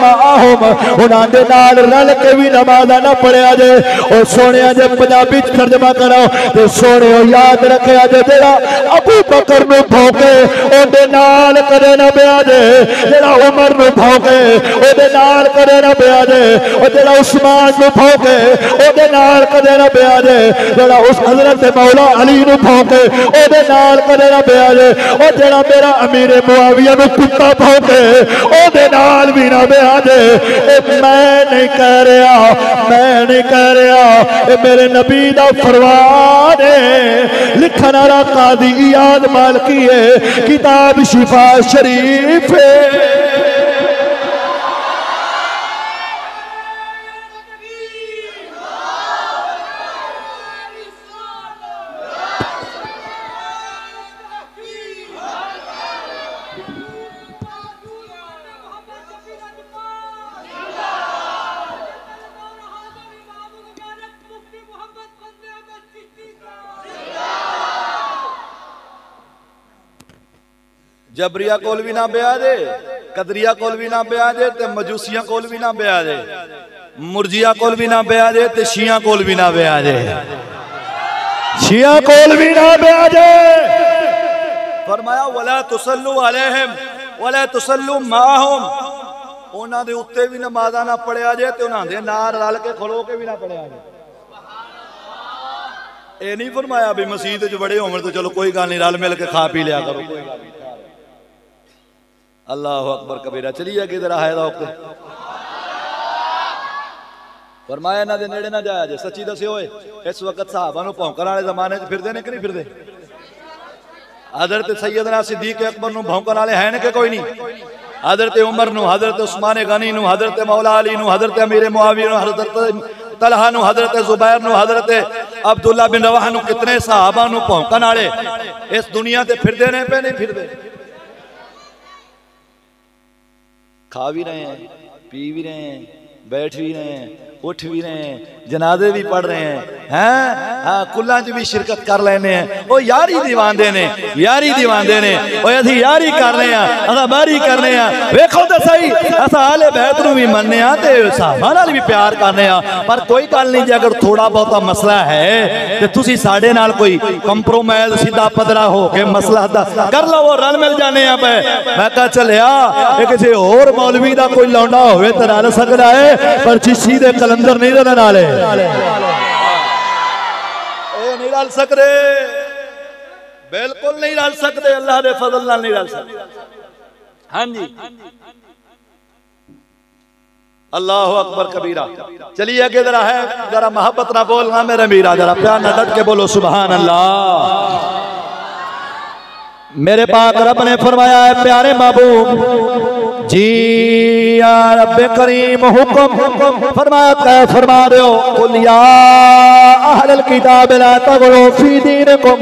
माहुम, उन्हां दे नाल रल के भी नमाज़ ना पढ़या जाए। और सोने जे पंजाबी तर्जमा करो तो सोने याद रखिया जे जेड़ा अबू बकर नूं भौंके ओदे नाल कदे ना बैठ जाए, जेड़ा उमर नूं भौंके ओदे नाल कदे ना बैठ जाए, और जेड़ा उस्मान नूं भौंके ओदे नाल कदे ना बैठ जाए, जेड़ा उस हजरत मौला अली नूं भौंके ओदे नाल कदे ना बैठ जाए, और जेड़ा मेरा अमीर मुआविया नूं कुत्ता भौंके ओदे नाल भी ना बैठ जाए। मैं नहीं कह रहा, मैं नहीं कह रहा, मेरे नबी दा फरमान है। लिखन वाला कादी इयाद मालकी है, किताब शिफा शरीफ है। जबरिया कोल भी ना ब्याह दे, कदरिया कोल भी ना ब्याह दे, ते मजूसिया कोल भी ना ब्याह दे, मुर्जिया कोल भी ना ब्याह दे, ते शिया कोल भी ना ब्याह दे, शिया कोल भी ना ब्याह दे। फरमाया वला तुसल्लु अलैहिम वला तुसल्लु माहुम, उन्हां दे उत्ते भी नमाज़ां ना पढ़िया जे ते उन्हां दे नाल रल के खलो के भी ना पढ़िया जे। ये नहीं फरमाया भी मसीत च बड़े होवन तो चलो कोई गल नहीं, रल मिल के खा पी लिया करो, कोई गल नहीं। अल्लाह अकबर कबीरा। चलिए अगे जरा है रोक फरमाया इन्हां दे नेड़े ना जाया जे। सच्ची दस्यो होए इस वक्त सहाबा नूं भौंकण वाले जमाने च फिरदे ने कि नहीं फिरदे? हज़रत सैयदना सिद्दीक अकबर नूं भौंकण वाले हैं कि कोई नहीं? हज़रत उमर नूं, हज़रत उस्मान गनी नूं, हज़रत मौला अली नूं, हज़रत अमीर मुआविया नूं, हज़रत तलहा नूं, हज़रत जुबैर नूं, हज़रत अब्दुल्ला बिन रवाह नूं, कितने सहाबा नूं भौंकण वाले इस दुनिया ते फिरदे ने पे नहीं फिरदे? खा भी रहे हैं, पी भी रहे हैं, बैठ भी रहे हैं, उठ भी रहे हैं, जनाजे भी पढ़ रहे हैं, हाँ कुल्लां च भी शिरकत कर लेने हैं। वो यारी दीवानदे ने, यारी दीवानदे ने, वो असीं यारी कर रहे हैं, असां बारी कर रहे हैं। वेखो तो सही असां आले बैत नूं भी मनने आ ते साहबां नाल भी प्यार करने आ, पर कोई गल नहीं जे अगर थोड़ा बहुता मसला है ते तुसीं साडे नाल कोई कंप्रोमाइज सीधा पदरा हो के मसला कर लो, वो रल मिल जाने आ। मैं कहा चलिया किसी होर मौलवी दा कोई लौंडा होवे ते रल सकदा है, पर चिश्ती दे कलंदर नहीं रलण वाले, नहीं रल सकते, बिल्कुल नहीं रल सकते, अल्लाह दे फजल नाल नहीं रल सकते। हाँ जी अल्लाह अकबर कबीरा। चलिए आगे जरा है, जरा मोहब्बत ना बोलना मेरे मीरा, जरा प्यार ना डट के बोलो सुभान अल्लाह। मेरे पाक रब ने फरमाया है प्यारे महबूब जी या रब्बे करीम हुक्म फरमाया कै फरमा दो कुल या अहलल किताब ला तगलू फी दीनिकुम,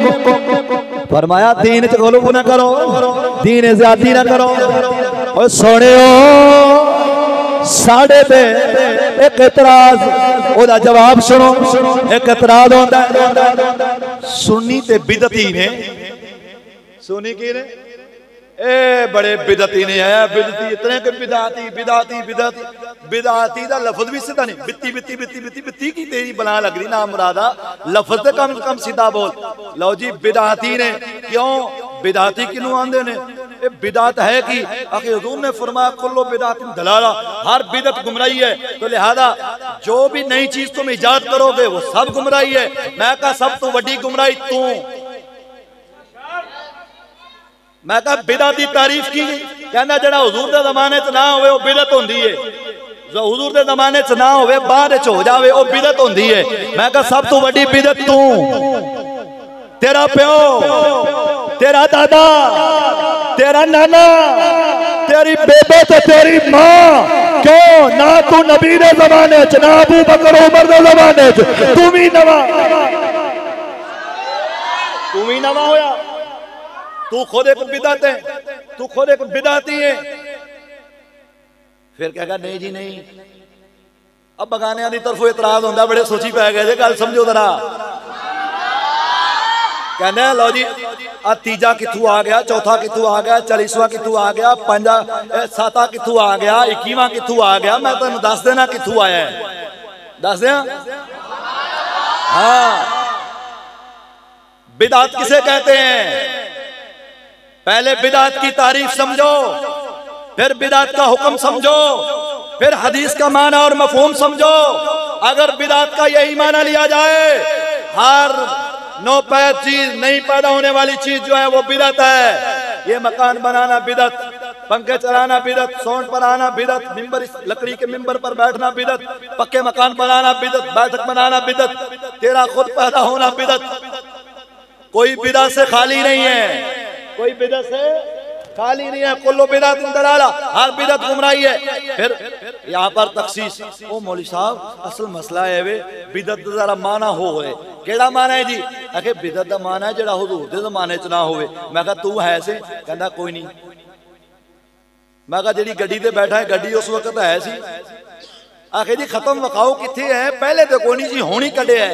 फरमाया दीन च गुलू ना करो, दीन ज़्यादती ना करो। और सुनियो साढ़े पे एक एतराज, ओदा जवाब सुनो। एक एतराज होता है सुन्नी ते बिदती ने, सुनी की ने ए बड़े बिदती ने है, बिदती इतने के बिदाती बिदाती बिदाती बिदाती दा लफ्ज भी सीधा नहीं, बित्ती बित्ती बित्ती बित्ती बित्ती की तेरी बना लग रही ना मुरादा, लफ्ज ते कम से कम सीधा बोल। लो जी बिदाती ने, क्यों बिदाती किनू आंदे ने? ये बिदात है कि आखिर हुजूर ने फरमाया कुल्लु बिदातिन दलाला, हर बिदत गुमराही है, तो लिहाजा जो भी नई चीज तुम इजाद करोगे वो सब गुमराही है। मैं कहा सब तो बड़ी गुमराही तू, मैं कहा बिदअत की तारीफ की, कहना जड़ा हुजूर दे जमाने च ना होवे वो बिदअत होंदी है, जो हुजूर दे जमाने च ना होवे बाद विच हो जावे वो बिदअत होंदी है। मैं कहा सब तो बड़ी बिदअत तू, तेरा प्यो, तेरा दादा, तेरा नाना, तेरी बेबे ते तेरी मां, क्यों ना तू नबी दे जमाने च, ना अबू बकर उमर दे जमाने च, तू भी नवा होया, तू खुद एक बिदअत है, तू खुद एक बिदअती है। फिर कहेगा नहीं जी नहीं, अब बगानिया की तरफों इतराज होता, बड़े सोची पै गए गल समझो जरा। कहने लो जी तीजा कितों आ गया, चौथा कितों आ गया, 40वां कितों आ गया, 7वां कितों आ गया, 21वां कितों आ गया, मैं तेन दस देना कितों आया है, दस दिया। हाँ बिदअत किसे कहते हैं? पहले बिदअत की तारीफ समझो, फिर बिदअत का हुक्म समझो, फिर हदीस का माना और मफहूम समझो। अगर बिदअत का यही माना लिया जाए हर नौपैद चीज, नई पैदा होने वाली चीज जो है वो बिदअत है। ये मकान बनाना बिदअत, पंखे चलाना बिदअत, सौंड पर आना बिदअत, मिंबर लकड़ी के मिंबर पर बैठना बिदअत, पक्के मकान बनाना बिदअत, बैठक बनाना बिदअत, तेरा खुद पैदा होना बिदअत। कोई बिदअत से खाली नहीं है, कोई बिदअत से खाली नहीं है। कुल्लु बिदअतिन दलाला, हर बिदअत गुमराही है। फिर यहाँ पर तखसीस, ओ मौलवी साहब असल मसला है वे बिदअत दा जरा माना हो गए, केड़ा माना है जी? आखे बिदअत दा माना है जेड़ा हुजूर दे जमाने च ना होवे। मैं कहा तू है से? कहंदा कोई नहीं। मैं कहा जेड़ी गड्डी ते बैठा है गड्डी उस वक्त है सी? आखे जी खत्म वखाओ किथे है, पहले तो कोई नहीं जी हुणी कढ़े है।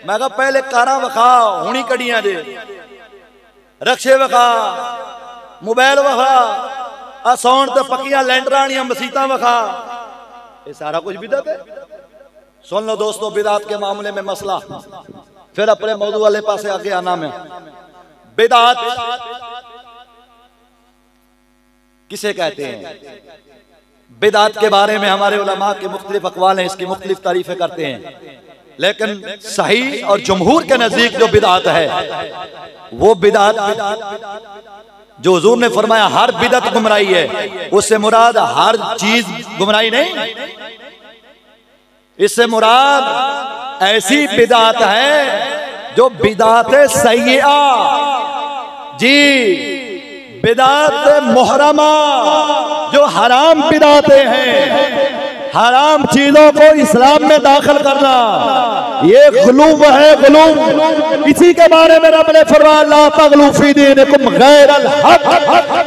मैं कहा पहले कारां वखा, हुणी कढ़ियां जे, रक्शे वखा, मोबाइल वखा, असौन ते पक्कियां लैंडरानियां मसीता वखा, ये सारा कुछ बिदअत है। सुन लो दोस्तों, बिदअत के मामले में मसला, फिर अपने मौजू वाले पासे आगे आना में। बिदअत किसे कहते हैं? बिदअत के बारे में हमारे उलमा के मुख्तलिफ अक़वाल हैं, इसकी मुख्तलिफ तारीफें करते हैं, लेकिन सही और जमहूर के नजदीक जो बिदअत है वो बिदअत जो हुजूर ने फरमाया हर बिदअत गुमराही है, उससे मुराद हर चीज गुमराही नहीं, इससे मुराद ऐसी बिदअत है जो बिदअत सय्यिआ, जी बिदअत मुहर्रमा, जो हराम बिदअतें हैं, हराम चीजों को इस्लाम में दाखिल करना, ये गुलूब है, गुलूब। इसी के बारे में रब ने फरमाया ला तगलू फी दीनिकुम गैरल हक,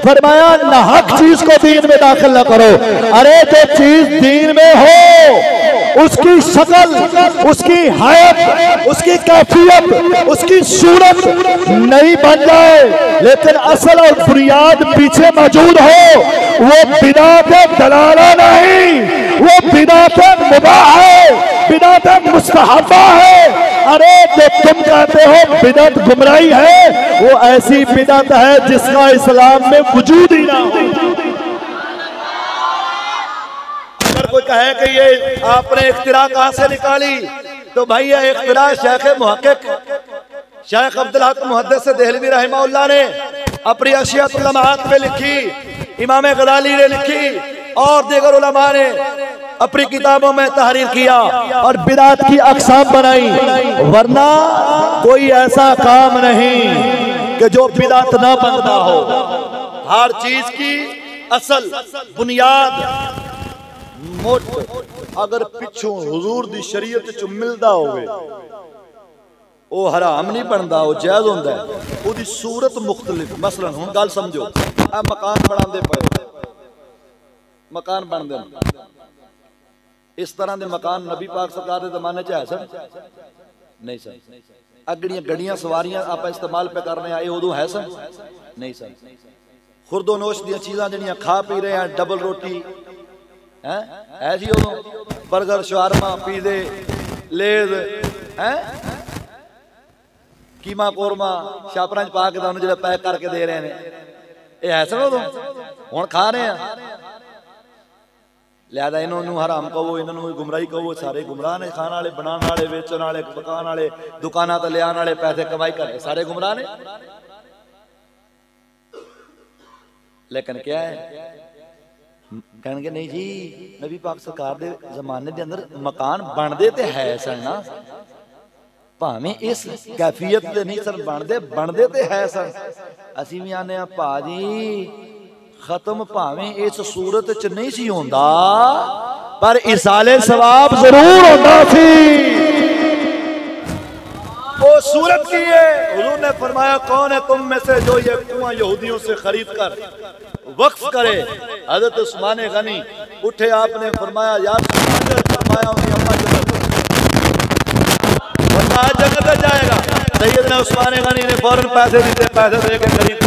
फरमाया ना हक चीज को दीन में दाखिल न करो। अरे जो चीज दीन में हो, उसकी शक्ल, उसकी हैत, उसकी कैफियत, उसकी सूरत नहीं बन जाए, लेकिन असल और बुनियाद पीछे मौजूद हो, वो बिदअत दलाला नहीं, वो बिदअत मुबाह है, बिदअत मुस्तहबा है। अरे जो तुम कहते हो बिदअत गुमराही है, वो ऐसी बिदअत है जिसका इस्लाम में वजूद ही ना हो। अगर कोई कहे कि ये आपने इख्तिरा कहां से निकाली, तो भाई ये इख्तिरा शेख मुहक्किक शेख अब्दुल हक मुहद्दिस देहलवी रहमहुल्लाह ने अपनी अशियतुल लम्हात में लिखी, इमाम गज़ाली ने लिखी और दीगर उलमा ने अपनी किताबों में तहरीर किया और बिदअत की अक़साम बनाई। वरना कोई ऐसा काम नहीं कि जो बिदअत ना बनता हो। हर चीज की असल बुनियाद अगर पिछों हुजूर दी शरीयत च मिलदा होवे, वो हराम नहीं बनता, वो जायज़ होंदा है। उसकी सूरत मुख्तलिफ, मसलन हुण गल समझो, आ मकान बनाते पे, मकान बनते इस तरह के मकान नबी पाक सरकार के जमाने च है सन? नहीं सन। अगड़ियां गड्डियां सवारियां आप इस्तेमाल पे करने आए उदो है सन? नहीं सन। खुरदो नोश दी चीज़ां जड़ियां खा पी रहे हैं, डबल रोटी है ऐसी उदो, बर्गर शवारमा पीजे लेज है, कीमा कोरमा छापरा च पा के तुहानू जो पैक करके दे रहे हैं, ये है सन उदो? हुण खा रहे हैं। लिहाजा इन्होंने हराम कहो, इन्होंने गुमराही कहो, सारे गुमराह ने। खाने वाले, बनाने वाले, बेचने वाले, पकाने वाले, दुकाना तो ले आने वाले, पैसे कमाई करे, सारे गुमराह ने। लेकिन क्या है, कहेंगे नहीं जी नबी पाक सरकार दे जमाने दे अंदर मकान बनते तो है सन ना, भावें इस कैफियत दे नहीं सन बनते, बनते तो है सन। असीं भी आने भाजी खत्म भावें इस सूरत च नहीं सी होंदा, पर इसाले सवाब जरूर होंदा सी। वो सूरत की है। हुजूर ने फरमाया कौन है तुम में से जो ये कुआं यहूदियों से खरीद कर वक्फ करे? हजरत उस्मान गनी उठे, आपने फरमाया यार, फरमाया जन्नत जाएगा। सैयदना उस्मान गनी ने फौरन पैसे दिए, पैसे दे के खरीद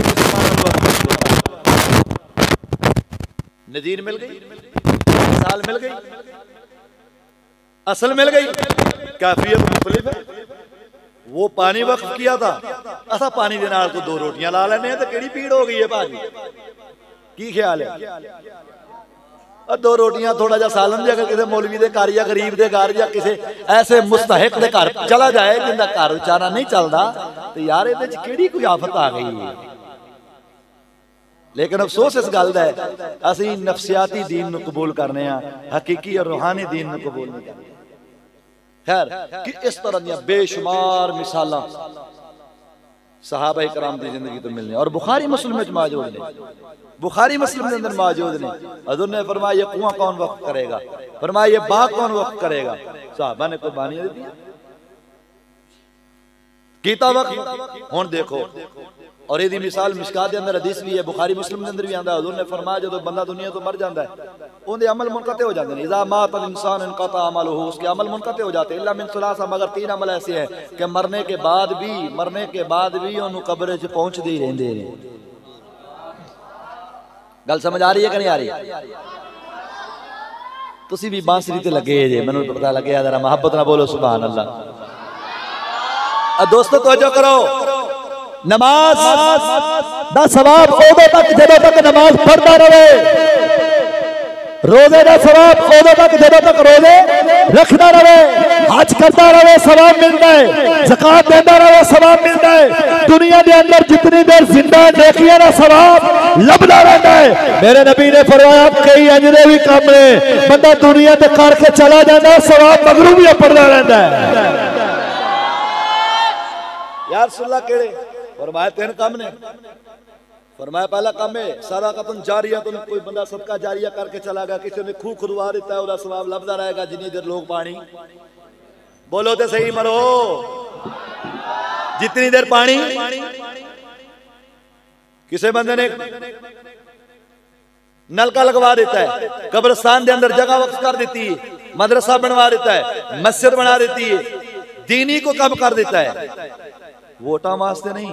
नजीर मिल गई, मिसाल मिल गई, असल मिल गई, कैफियत मुख्तलिफ है। वो पानी वक्फ किया था, असा पानी दे नाल को दो रोटियां ला लेने तो केड़ी पीड़ हो गई है भाजी? की ख्याल है? और दो रोटियां थोड़ा जा सालन जे अगर किसी मौलवी दे घर या गरीब दे घर या किसी ऐसे मुस्तहिक दे घर चला जाए जिंदा घर बेचारा नहीं चलता, तो यार इहदे च केड़ी कोई आफत आ गई है। लेकिन अफसोस इस गल दा है, असीं नफसियाती दीन नूं कबूल करने, हकीकी और रूहानी दीन नूं कबूल नहीं करते। खैर कि इस तरह दी बेशुमार मिसालां सहाबा इकराम दी जिंदगी तो मिलने और बुखारी मुस्लिम में मौजूद ने, बुखारी मुस्लिम के अंदर मौजूद ने। हज़रत ने फरमाया ये कुआं कौन वक्फ करेगा? फरमाया ये बाग कौन वक्फ करेगा? सहाबा ने कुर्बानियां दी कीता वक्फ। हुण देखो, और ये मिसाल मिशकात के अंदर हदीस भी है, बुखारी मुस्लिम के अंदर भी आंदा है। हुज़ूर ने फरमाया जो बंदा दुनिया तो मर जाता है, उनके अमल मुनक़ते हो जाते हैं। इज़ा मातल इंसान इनक़ता अमलुहु, उसके अमल मुनक़ते हो जाते हैं। इल्ला मिन सलासा, मगर तीन अमल ऐसे हैं कि मरने के बाद भी उन्होंने कब्र च पहुंचते ही रहते हैं। गल समझ आ रही है कि नहीं आ रही? तुसी भी बांसुरी ते लगे जे, मैनू पता लगे जरा मोहब्बत ना बोलो सुभान अल्लाह। दोस्तों तवज्जो करो, नमाज दा सवाब उदों तक जदों तक नमाज पढ़ता रहे, रोजे का सवाब उदों तक जदों तक रोजे रखता रहे, हज करता रहे सवाब मिलता है, ज़कात देता रहे सवाब मिलता है। दुनिया के अंदर जितनी देर जिंदा नेकियां का सवाब लभदा रहता है। मेरे नबी ने फरमाया कई अंजरे भी काम ने बंदा दुनिया ते करके चला जाता है, सवाब मगरू भी पड़ता रहता है। यार सुल्ला केड़े फरमाया तीन काम ने। फरमाया पहला काम है सदक़तुन जारिया, तुम कोई बंदा सदका जारिया करके चला गया, किसी ने खूह खुदवा देता है, उसका सवाब लभदा रहेगा जितनी देर लोग पानी, बोलो तो सही मरो, जितनी देर पानी। किसी बंदे ने नलका लगवा देता है, कब्रिस्तान के अंदर जगह वक्फ कर देती है, मदरसा बनवा देता है, मस्जिद बना देती है, दीनी को कम कर देता है, वोटा वास्ते नहीं,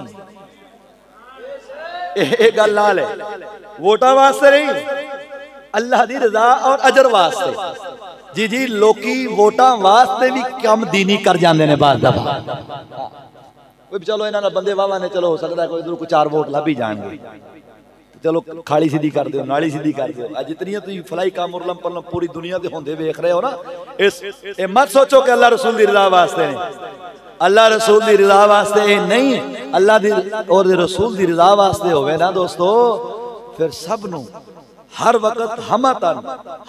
एक गल नाल है, वोटा वास्ते नहीं, अल्लाह दी रजा और अजर वास्ते। जी जी लोकी वोटा वास्ते भी कम दीनी कर जाते हैं बात दफा। चलो इन्होंने बंदे वावा ने, चलो हो सकता है कोई इधर को 4 वोट लभ ही जाएंगे, चलो खाली सीधी कर दो, नाली सीधी कर दो। जितनी तुम फलाई काम उरलम पलम पूरी दुनिया के होंदे वेख रहे हो ना, इस मत सोचो कि अल्लाह रसूल की रजा वास्ते नहीं, अल्लाह रसूल की रजा वास्ते नहीं, अल्लाह दी और रसूल की रजा वास्ते होवे ना दोस्तों, फिर सब नू हर वक्त हमतन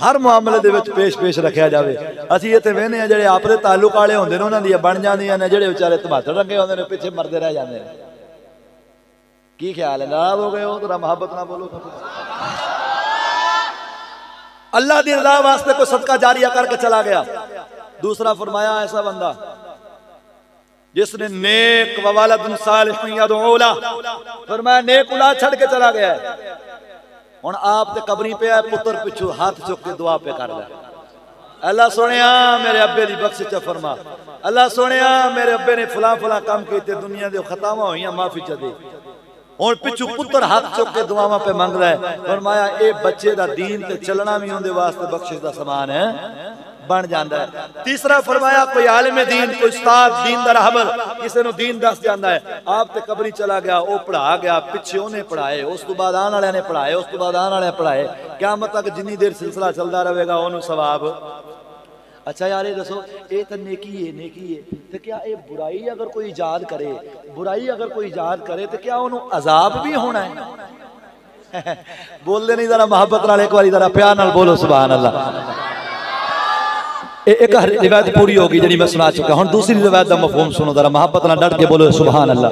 हर मामले दे विच पेश पेश रखा जाए। असीं इत्थे वेहने आ जिहड़े आपदे ताल्लुक वाले होंदे ने उन्हां दी बन जांदियां ने, जिहड़े बेचारे धमाधड़ रंगे होंदे ने पिछे मरदे रह जांदे ने। की ख्याल है, नाराज हो गए हो? थोड़ा मोहब्बत ना बोलो। अल्लाह दी रज़ा वास्ते कोई सदका जारिया करके चला गया। दूसरा फरमाया ऐसा बंदा जिसने नेक ववालदुन सालिहुन यदऊला, फरमाया नेक औलाद छड़ के चला गया है, हुण आप ते कबरी पे आए, पुत्र पिछू हाथ चुक के दुआ पे कर लिया, अल्लाह सोनिया मेरे अब्बे दी बख्शिश फरमा, अल्लाह सोनिया मेरे अब्बे ने फलां फलां काम कीते, दुनिया दे खतावां होईयां माफी च दे। हुण पिछू पुत्र हाथ चुक के दुआवां पे मंगदा है, फरमाया ए बच्चे दा दीन ते चलना भी उहदे वास्ते बख्शिश दा समान है बन जाता है। तीसरा फरमाया कोई आलिम दीन, कोई उस्ताद दीन दा रहबर किसी नूं दीन दस जांदा है, आप ते कबरी चला गया, वो पढ़ा गया, पिछे उन्हें पढ़ाए, उस तो बाद आने वाले ने पढ़ाए, उस तो बाद आने वाले पढ़ाए, क़यामत तक जिन्नी देर सिलसिला चलता रहेगा उन्होंने सवाब। अच्छा यार ये दसो, ये तो नेकी है, नेकी है, तो क्या ये बुराई अगर कोई ईजाद करे, बुराई अगर कोई ईजाद करे तो क्या उन्होंने अजाब भी होना है? बोलते नहीं जरा मोहब्बत नाल, एक बार जरा प्यार नाल बोलो सुभान अल्लाह। एक रिवायत पूरी होगी जी मैं सुना चुका हूं, दूसरी रिवायत का मफहूम सुनो जरा, मोहब्बत नाल डट के बोलो सुभान अल्लाह।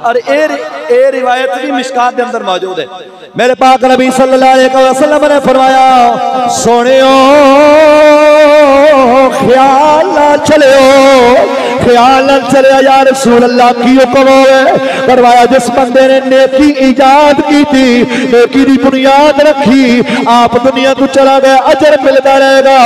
और ये रिवायत भी मिशकात के अंदर मौजूद है। मेरे पाक नबी सल्लल्लाहु अलैहि वसल्लम ने फरमाया सोनियो ख्याल ना चलियो, ख्याल न चले या रसूल अल्लाह की हुक्म होवे। फरमाया जिस बंदे ने नेकी ईजाद की थी, नेकी की बुनियाद रखी, आप दुनिया को चला गया, अजर मिलता रहेगा,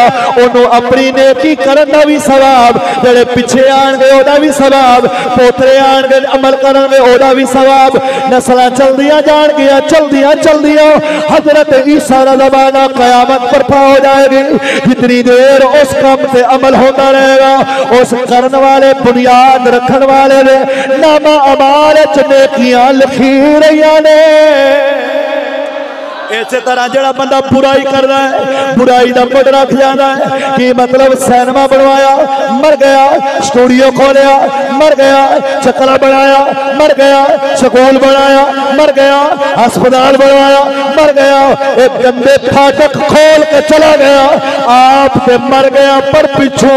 ओनू अपनी नेकी करन दा भी सवाब, जेड़े पिछे आणगे ओदा भी सवाब, पोतरे आणगे अमल करनगे ओदा भी सवाब, नस्लां चलदियां जाणगियां चलदियां चलदियां हजरत ईसा दा ज़माना क़यामत बर्पा हो जाएगी। जितनी देर उस काम से अमल होता रहेगा, उस करन वाले बुनियाद रखन वाले ने नामा अमाल च नेकियां लिखी रहियां ने। इसे तरह जड़ा बंदा बुराई कर रहा है, बुराई का मुड रख जाता है कि मतलब सिनेमा बनवाया मर गया, स्टूडियो खोलिया मर गया, चकला बनाया मर गया, स्कूल बनाया मर गया, अस्पताल बनवाया मर गया, एक गंदे फाटक खोल के चला गया, आप पे मर गया, पर पिछू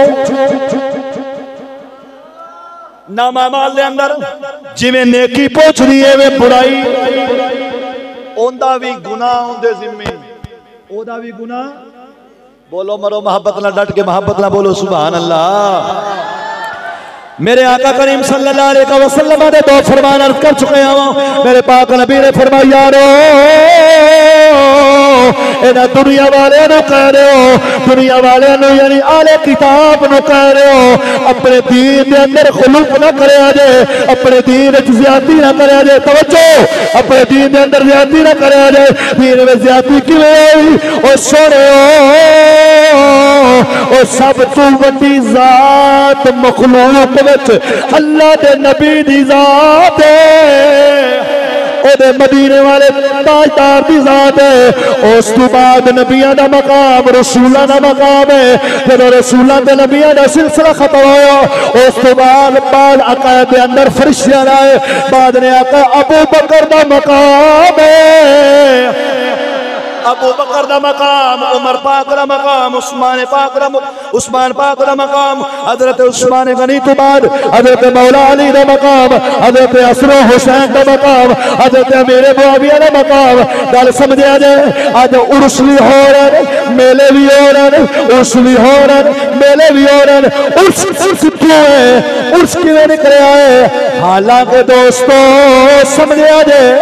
नामा माल दे अंदर जिवें नेकी पहुंच रही है वे बुराई ओंदा भी गुनाह ओंदे जिम्मे, ओदा भी गुनाह। बोलो मरो मोहब्बत ना डट के मोहब्बत ना बोलो सुभान अल्लाह। मेरे आका करीम सल्लल्लाहु अलैहि वसल्लम ने दो फरमान अर्ज कर चुके हैं। मेरे पाक नबी ने फरमाया यारो इन्हां दुनिया वाले कह रहे हो, दुनिया वाले यानी आले किताब कह रहे हो, अपने दीन के अंदर खुलूफ ना करे जे, अपने दीन ज्यादती ना करे जे। तवज्जो, अपने दीन के अंदर ज्यादती ना करे जे। दीन में ज्यादती किवें होई? ओ सोने ओ सब तो वड्डी जात मखलूक विच अल्लाह दे नबी दी जात है, ओदे मदीने वाले ताजदार दी जात है। उस तो बाद नबियां दा मकाम रसूलां दा मकाम है। जब रसूलां ते नबियां दा सिलसिला खत्म होया, उस तो बाद अकायद दे अंदर फरिश्तियां आए, बाद ने आका अबू बकर दा मकाम है, अबू बकर दा मकाम, उमर पाक दा मकाम, उस्मान पाक दा मकाम, हजरत उस्मान गनी तो बाद हजरत मौला अली दा मकाम, हजरत हसन हुसैन दा मकाम, हजरत अमीर मुआविया दा मकाम। गल समझिया जाए, अज उर्स भी हो रहे, मेले भी हो रहे, उर्स भी हो रहे, मेले भी हो रहे। उर्स क्यों है? उर्स किवें निकलिया है? हालांकि दोस्तों समझिया जाए,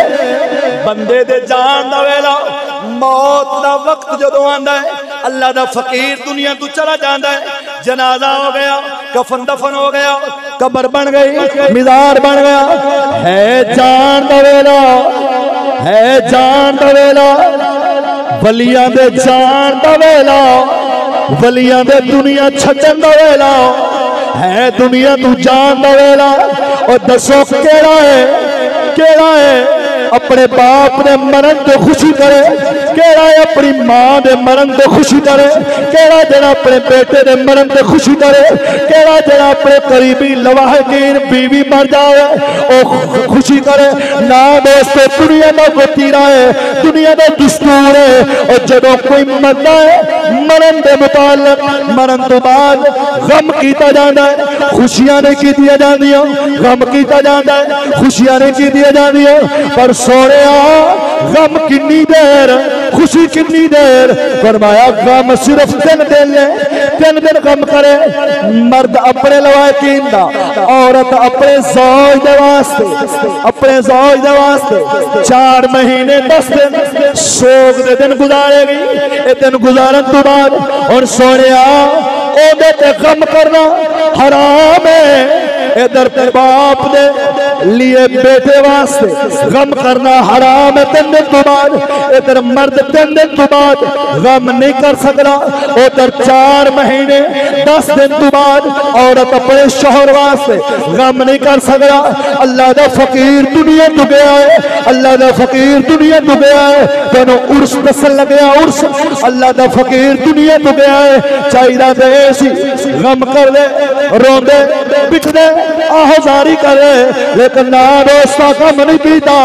बंदे दे जान दा वेला, मौत दा वक्त जदों आंदा है, अल्लाह दा फकीर दुनिया तो चला जाता है, जनाजा हो गया, कफन दफन हो गया, कब्र बन गई, मिज़ार बन गया, है जान दा वेला, है जान दा वेला, वलियां दे जान दा वेला, वलियां दे दुनिया छड्डन दा वेला, है दुनिया तू जान दा वेला। और दसो केड़ा है, केड़ा है अपने बाप ने मरण तो खुशी करे, केड़ा है अपनी मां दे मरण तो खुशी करे, केड़ा जरा अपने बेटे दे मरण तो खुशी करे, केड़ा जरा अपने करीबी लवाहकीन बीवी मर जाए ओ खुशी करे ना। दोस्तों दुनिया का वतीरा है, दुनिया का दस्तूर है। और जदों कोई मरदा है, मरण के मुतालिक मरण तो बाद गम किया जाता है, खुशियां नहीं की जांदियां, गम किया जाता है, खुशियां नहीं की जांदियां। पर सोने गम किन्नी देर, खुशी किन्नी देर? फरमाया गम सिर्फ 3 दिन है, 3 दिन गम करे। मर्द अपने लवाकीन दा, औरत अपने ज़ौज दे वास्ते, अपने ज़ौज दे वास्ते 4 महीने 10 दिन सोग दे दिन गुजारेगी। ये दिन गुजारन तो बाद और सोने ओदे ते गम करना हराम है। इधर ते बाप दे लिए बेटे वास्ते गम करना हराम है 3 दिन तो बाद। इधर मर्द 3 दिन तो बाद गम नहीं कर सकता। उधर 4 महीने 10 दिन तो बाद औरत अपने शोहर वास्ते गम नहीं कर सकता। अल्लाह दा फकीर दुनिया तो गया है, अल्लाह दा फकीर दुनिया तो गया है। तेन उर्स दसन लगे, उर्स अल्लाह दा फकीर दुनिया तो गया है। चाहिए तो ऐसी गम कर दे, रोंदे बिकदे आहोजारी करे, लेकिन ना दोस्ता गम नहीं पीता,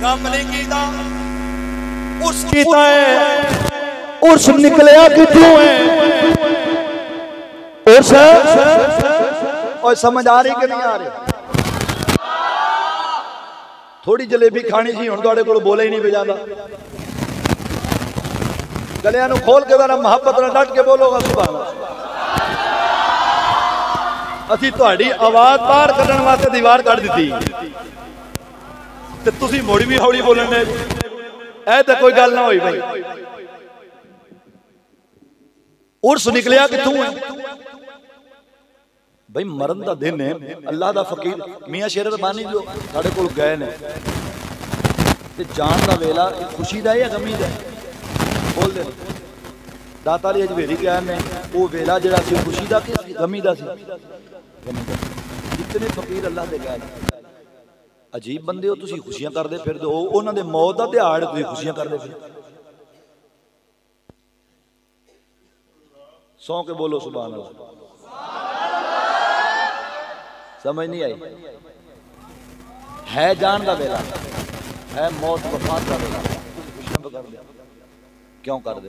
गम नहीं कीता। उर्स कीता है, उर्स निकलिया किथों है? उर्स और समझ आ रही कि नहीं आ रही? थोड़ी जलेबी खानी सी, हुण तुहाडे कोल बोले ही नहीं बजाता। गलियां नूं खोल के जरा मुहब्बत नाल डट के बोलोगा सुभान अल्लाह। असीं तुहाडी आवाज बाहर कढण वास्ते दीवार कढ दित्ती ते तुसीं मोड़ी भी हौली बोलण दे। ऐ तां कोई गल ना होई भाई। उर्स निकलिया कित्थों है भाई? मरण का दिन है, अल्लाह दा फकीर मियां शेर रबानी जो साडे कोल गए ने ते जान दा वेला खुशी दा या गमी दा? बोल दे दाता अली हजवेरी क्या ने वो वेला जड़ा सी खुशी दा कि गमी दा सी? कितने फकीर अल्लाह दे गए। अजीब बंदे हो तुसीं, खुशियां करदे फिरदे हो, उन्हां दे मौत दा दिहाड़ तुसीं खुशियां करदे फिर। सौ के बोलो सुभान अल्लाह। समझ नहीं आई? है जान का वेला, है मौत वफात का वेला, खुशियां कर दे। क्यों कर दे?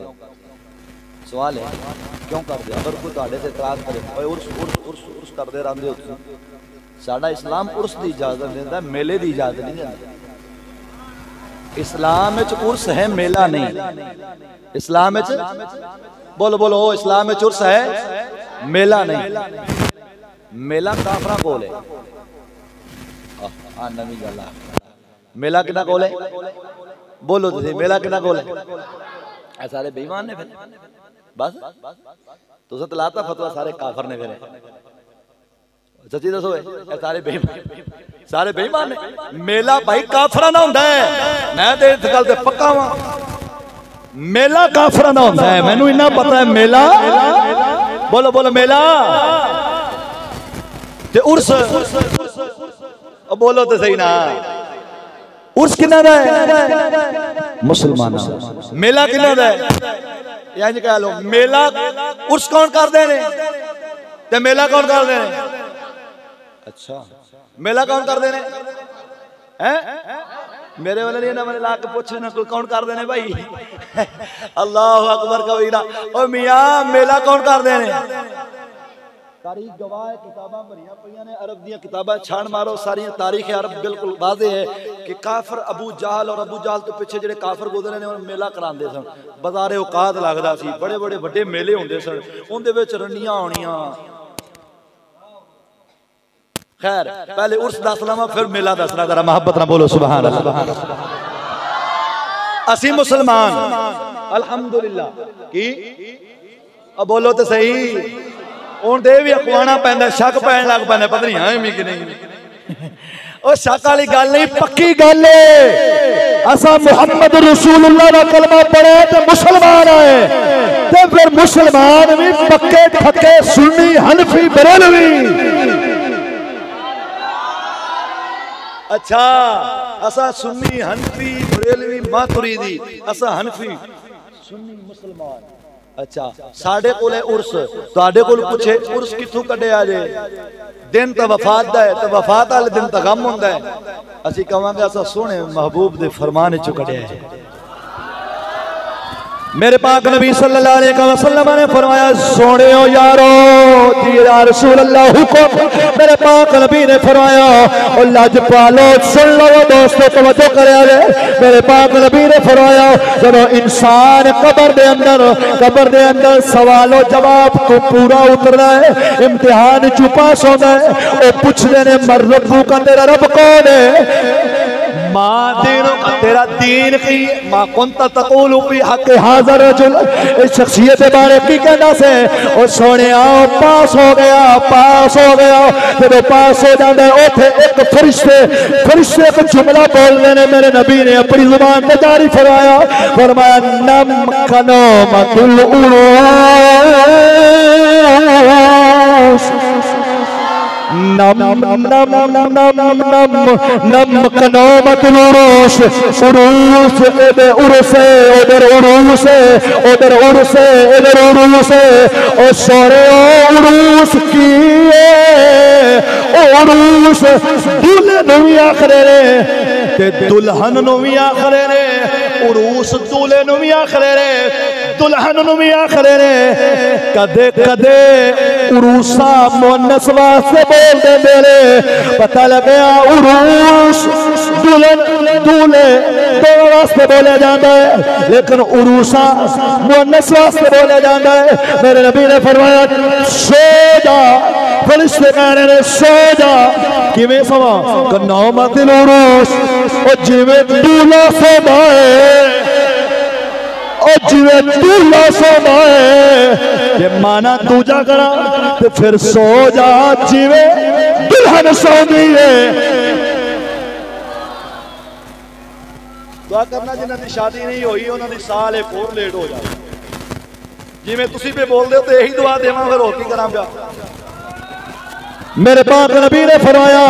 सवाल है क्यों कर दे? अगर कोई तुहाडे ते इतराज करे उर्स उर्स उर्स उर्स करदे रहंदे हो तुसीं, साडा इस्लाम उर्स की इजाजत देता, मेले की इजाजत नहीं देता। इस्लाम विच उर्स है, मेला नहीं। इस्लाम विच बोलो बोलो ओ इस्लाम विच उर्स है, मेला नहीं। मेला काफरा कोल है। नवी गल मेला किना कोल है? बोलो तुसी मेला किना कोल है? सारे बेईमान ने फिर बस तुसा तलाता फतवा सारे काफर ने फिर सच्ची दसो सारे बेईमान ने। मेला भाई काफरा ना होंदा है, मैं ते इस गल ते पक्का वां। मेला काफरा ना होंदा है, मैनू इन्ना पता है। मेला बोलो बोलो मेला ते उर्स बोलो तो सही ना। उर्स किन्ना दा है? मुसलमाना। मेला किन्ना दा है? इंज कह लो मेला उर्स कौन करदे ने ते मेला कौन करदे ने? अच्छा मेला कौन करदे ने? हैं मेरे वाले नहीं ना मैंने ला के पूछ ना कोई कौन करदे ने भाई? अल्लाह अकबर कबीरा। ओ मियां मेला कौन करदे ने? तारीख गवाह है, किताबां भरियां पईयां ने, अरब दी किताबां छाण मारो सारी तारीख अरब बिल्कुल वाज़े है कि काफर अबू जहल और अबू जहल तो पिछे जेडे काफर गुजरे ने मेला करांदे सन। बाजारे औकात लगदा सी, बड़े बड़े वड्डे मेले हुंदे सन, उनदे विच रंडियां होणियां। खैर पहले उर्स दस लवां फिर मेला दसना, जरा मोहब्बत ना बोलो सुभान अल्लाह। असी मुसलमान अल्हम्दुलिल्लाह की अब बोलो तो सही हूँ दे भी अखवाना पैंदा, शक पैन लग पैंदा पता नहीं है कि नहीं। ओ शक वाली गल नहीं, पक्की गल है। असा मुहम्मद रसूलुल्लाह दा कलमा पढ़े ते मुसलमान आए ते फिर मुसलमान भी पक्के ठक्के सुन्नी हनफी बरेलवी। अच्छा असा सुन्नी हनफी बरेलवी मातुरीदी, असा हनफी सुन्नी मुसलमान। अच्छा साडे कोले उर्स, तुहाडे कोल पुछे उर्स किथों कढिया जे? दिन तो वफात दा है, तो वफात वाले दिन तो गम हुंदा है। असी कहांगे असा सोहने महबूब दे फरमान चो कढिया है। मेरे पाक नबी सल्लल्लाहु अलैहि वसल्लम ने फरमाया सोने ओ यारो जी या रसूल अल्लाह हुक्म। मेरे पाक नबी ने फरमाया ओ लज पालो, सुन लो दोस्तों तवज्जो करे। मेरे पाक नबी ने फरमाया जब इंसान कब्र दे अंदर सवालो जवाब को पूरा उतरना है, इम्तिहान चु पास होना है, ओ पूछदे ने मर रब्बू का, तेरा रब कौन है? मां दीनो का, तेरा दीन की। मां कुंता तकूलु फी हक हाज़र रजुल, इस शख्सियत के बारे की कहना से और सोने आओ पास हो गया। जब पास हो जाता है उठे एक फरिश्ते को जुमला बोलने ने मेरे नबी ने अपनी जुबान पे जारी फरमाया नम कनो मतुल उरूस, नम कनोमतुल उरूस, उरूस इधर उरूसे उधर उरूसे उधर उरूसे इधर उरूसे। ओ सोरे उरूस की उरूस दूल्हे नूं भी आखदे ने ते दुल्हन नूं भी आखदे ने। उरूस दूल्हे नूं भी आखदे ने, दुल्हन नूं भी आखदे ने। कदे कदे उरूसा मुअन्नस वास्ते बोल देंदे ने, पता लग्या उरूस दुल्हन दूल्हे दोनों वास्ते बोले जाता है, लेकिन उरूसा मुअन्नस वास्ते बोले जाता है। मेरे नबी ने फरमाया सो जा, फरिश्ते कहने ने सो जा। किवें सवा? कनोमतुल उरूस, ओ जिवें दूल्हा सोदा है, ओ जिवें दूल्हा सोदा है। जे माना दूजा करा तो फिर सो जा जिवें दुल्हन सोदी है। दुआ करना जिन्हां दी शादी नहीं हुई उन्हां दी साल एक होर लेट हो जाए। जिवें तुसीं पे बोलदे हो तो यही दुआ देवां, फिर होर की करां पिया। मेरे पाक नबी ने फरमाया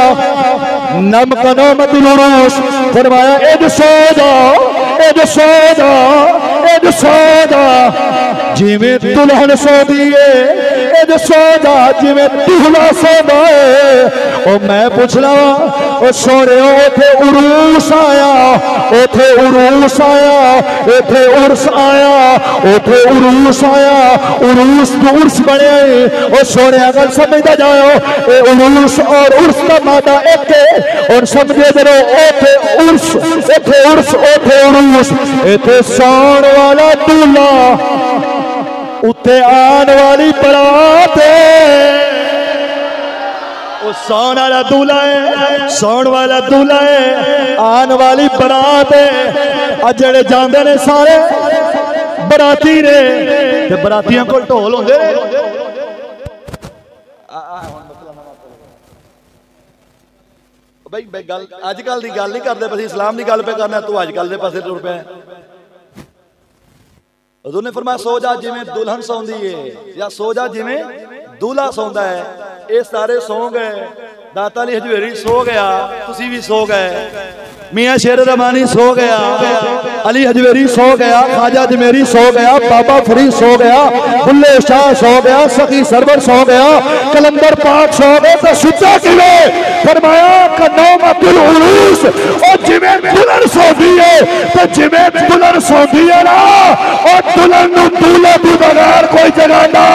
नम कनोमतुल उरूस, फरमाया एद सो जाओ, एद सो जाओ, एद सो जाओ जिवें दुल्हन सोदी है, एद सो जा जिवें दूल्हा सोदा है। ओ मैं पूछना ओ सोने ओथे उरूस आया, ओथे उरूस आया, ओथे उर्स आया, ओथे उरूस आया, उरूस तो उर्स बने। ओ सोने अगर समझदा जाओ उरूस और उर्स का मादा एक है, और समझे जरो ओथे उर्स ओथे उर्स ओथे उरूस। इथे सौण वाला दूल्हा, उत्ते आन वाली बरात, सौन वाला दूल्हा है, सौन वाला दूल्हा है, आन वाली बरात है। जेड़े जाते ने सारे बराती ने, ते बरातियां कोल ढोल होंदे ने। भाई गल अजकल की गल नहीं करते, बस इस्लाम की गल पे करना। तू अजकल के पासे तुर पे। हज़ूर ने फरमाया सो जा जिवें दुल्हन सौंदी है, या सो जा जिवें दूल्हा सौंदा है। ये सारे सो गए, दाता अली हजवेरी सो गया, तुसी भी सो गए, मियाँ शेर रबानी सो गया, अली हजवेरी सो गया, ख्वाजा अजमेरी सो गया, बाबा फरीद सो गया, बुल्ले शाह सो गया, सखी सरवर सो गया, कलंदर पाक सो गए। तो सुचा किवें फरमाया कन्नौम अब्दुल उरूस और जिवें दुल्हन सौंदी है, तो जिवें दुल्हन सौंदी है ना, और दुल्हन नूं दूल्हे तो बगैर कोई जगांदा।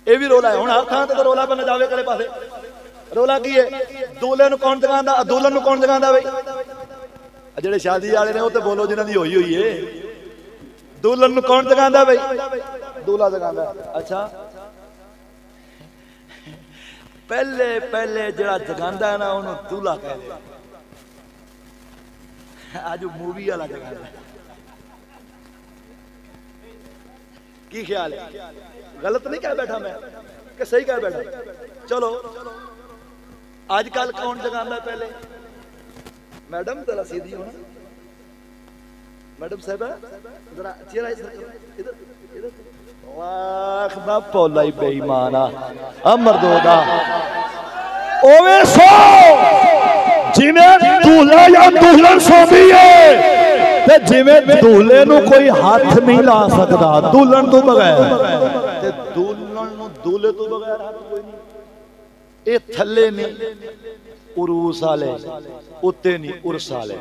ये भी रोला है हुण, हर थां ते रोला बन जावे करे पासे। रोला की है? दूल्हे नूं कौन जगांदा, दुल्हन नूं कौन जगांदा? बई जेड़े शादी वाले ने वो तो बोलो जिन्हां दी होई हुई है। दुल्हन नूं कौन जगांदा? बई दूल्हा जगांदा। अच्छा, पहले पहले जेड़ा जगांदा है ना उन्होंने दूल्हा कहते हैं। आज मूवी वाला जगांदा। की ख्याल है? गलत नहीं कह बैठा मैं कि सही कह बैठा? चलो आजकल कौन जगांदा? पहले मैडम जरा सीधी हो ना, मैडम साहब जरा चेहरा इधर इधर। वाह दा पौला ही बेईमाना मरदोदा। ओवे सो जिवें दूल्हा या दुल्हन सोंदी है, ते जिवें दूल्हे नूं कोई हाथ नहीं ला सकदा दुल्हन तो बगैर, ते दुल्हन नूं दूल्हे तो बगैर हाथ कोई नहीं। ये थल्ले नहीं उरूस वाले, उत्ते नहीं उर्स वाले।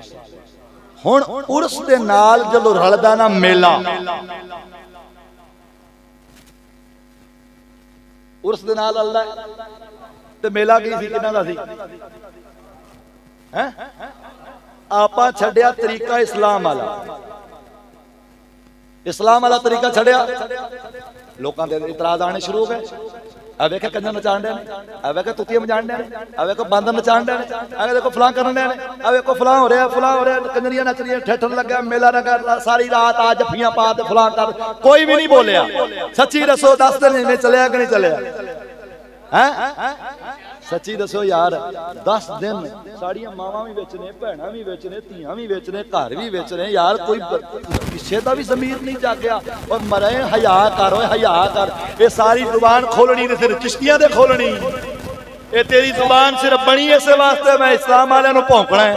हुण उर्स दे नाल जदों रलदा ना मेला, उर्स दे नाल रलदा ते मेला की सी किन्हां दा सी? हैं आपा छड्या तरीका इस्लाम वाला, इस्लाम वाला तरीका छड्या, लोगों के इतराज आने शुरू हो गए। आ वेखे कंजर नचाण डे ने, आ वेखे तुतियां बजाण डे ने, आ वेखो बांदर नचाण डे ने, आ देखो फलां करन डे ने, आ वेखो फलां हो रहा, फलां हो रहा, कंजरियां नच रही, ठेठर लगा, मेला लगा, सारी रात आ जफ्फियां पा ते फलां कर। कोई भी नहीं बोलिया। सच्ची दसो 10 दिन में चलिया कि नहीं चलिया? हैं सच्ची दसो यार, 10 दिन साड़ियां मावां भी विच ने, भैणां भी विच ने, धीआं भी विच ने, घर भी विच ने। यार कोई किसी का भी ज़मीर नहीं जागया। और मरे हया कर, हया कर। ये सारी जुबान खोलनी ते सिर्फ चिश्तियां दे खोलनी। ये तेरी जुबान सिर्फ बनी इस वास्ते मैं इस्लाम वालियां नूं भौंकना है।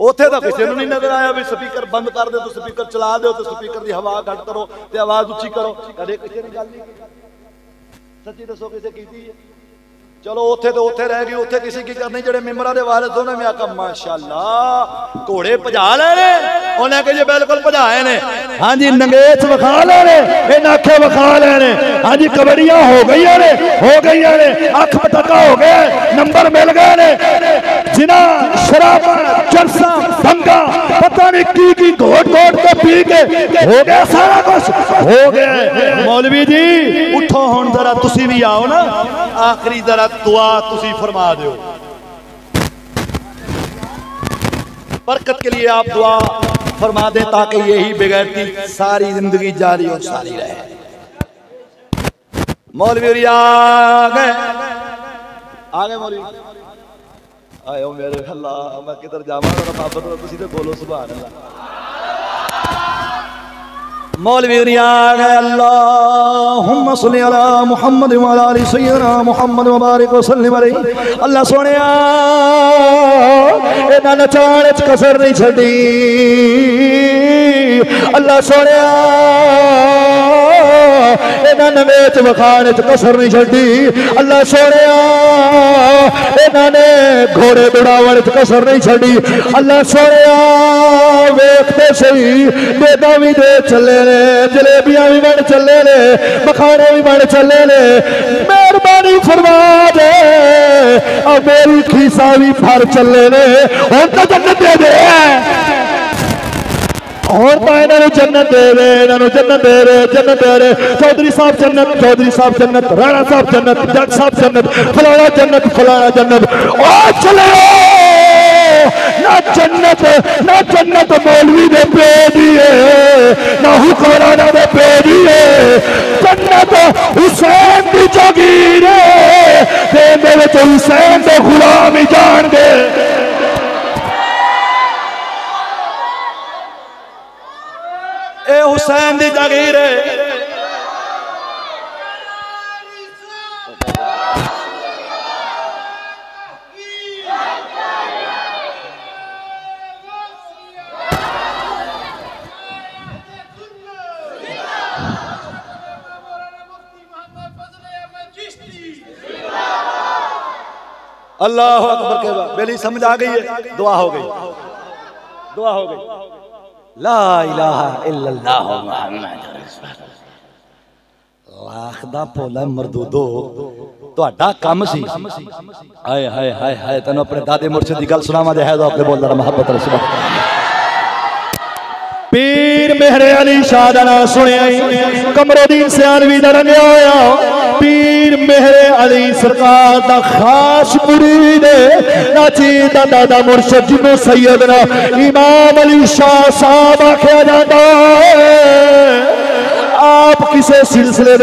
उत्थे तो किसी को नहीं नजर आया भी स्पीकर बंद कर दो तो स्पीकर चला दो, तो स्पीकर की हवा घट करो तो आवाज उच्ची करो। कदे किसी ने गल नहीं की। सच्ची दसो किसे की? चलो उत्थे तो उत्थे रह गई, उत्थे किसी की करनी। जेडे मेंबरां दे वारिस उन्होंने भी आखा माशाअल्लाह घोड़े भजा ले ने, उन्हें कहा बिल्कुल भजाए ने। हाँ जी नंगेच विखा ले ने, ये नाखे विखा ले ने। हाँ जी कबड़ियां हो गई ने, हो गई ने, अख पटका हो गए, नंबर मिल गए ने। जिना शराब चरसा भंगा पता नहीं की घोट घोट के पी के हो गया, सारा कुछ हो गया। मौलवी जी उठो हुण जरा, तुसी भी आओ ना, आखिरी जरा दुआ तुसी फरमा दो। बरकत के लिए आप दुआ फरमा दें ताकि यही बेगैरती सारी जिंदगी जारी और सारी रहे। मौलवी आ गए मौलवी आयो मेरे। अल्लाह मैं किधर जावा बाबा तो तुसी तो बोलो सुभान अल्लाह। मौलवी आ गए। अल्लाहुम्मा सल्ली अला मुहम्मद व अला आलि सय्यिदना मुहम्मद व बारिक व सल्लिम अलैहि। अल्लाह सोनिया इन्हां नचाण च कसर नहीं छड्डी। अल्लाह सोनिया इन्हां नवेच विखाण च कसर नहीं छड्डी। अल्लाह सोनिया इन्हां ने घोड़े दौड़ावण च कसर नहीं छड्डी। अल्लाह सोनिया वेखते सही बेदा भी दे चले ने, जलेबियां भी बन चले ने, मखाने भी बन चले ने। मेहरबानी फरमा दे और मेरी खीसा भी भर चले ने। हुण तो जन्नत दे दे। और इन्होंने जन्नत देवे, इन्होंने जन्नत देवे, जन्नत दे। चौधरी साहब जन्नत, चौधरी साहब जन्नत, राणा साहब जन्नत, जट साहब जन्नत, फलाना जन्नत, फलाना जन्नत। और चले ना जन्नत, ना जन्नत मौलवी दे पे दिए, ना हुक्मराना दे पे दिए। जन्नत हुसैन दी जागीर है, हुसैन दे गुलाम ही जान गए। ए हुसैन दी जागीर है। अल्लाह अकबर के बाद बेली समझ आ गई है। दुआ हो गई, दुआ हो गई। ला इलाहा इल्लल्लाह मुहम्मद लाख दा भोला मरदूदो तुहाडा काम सी। हाय हाय हाय हाय तैनूं अपने दादे मुर्शिद दी गल सुनावां दे है तो अपने बोलदा मोहब्बत रसूल पीर मेहरे अली शाह दा नाम सुनिया कमरुद्दीन सियानवी दा रंगिया होया पीर मेहरे अली सरकार दा खास मुरीद नाची दा दादा मुर्शिद जिन्हों सैयदना इमाम अली शाह साहब आख्या जाता है। आप किसे सिलसिले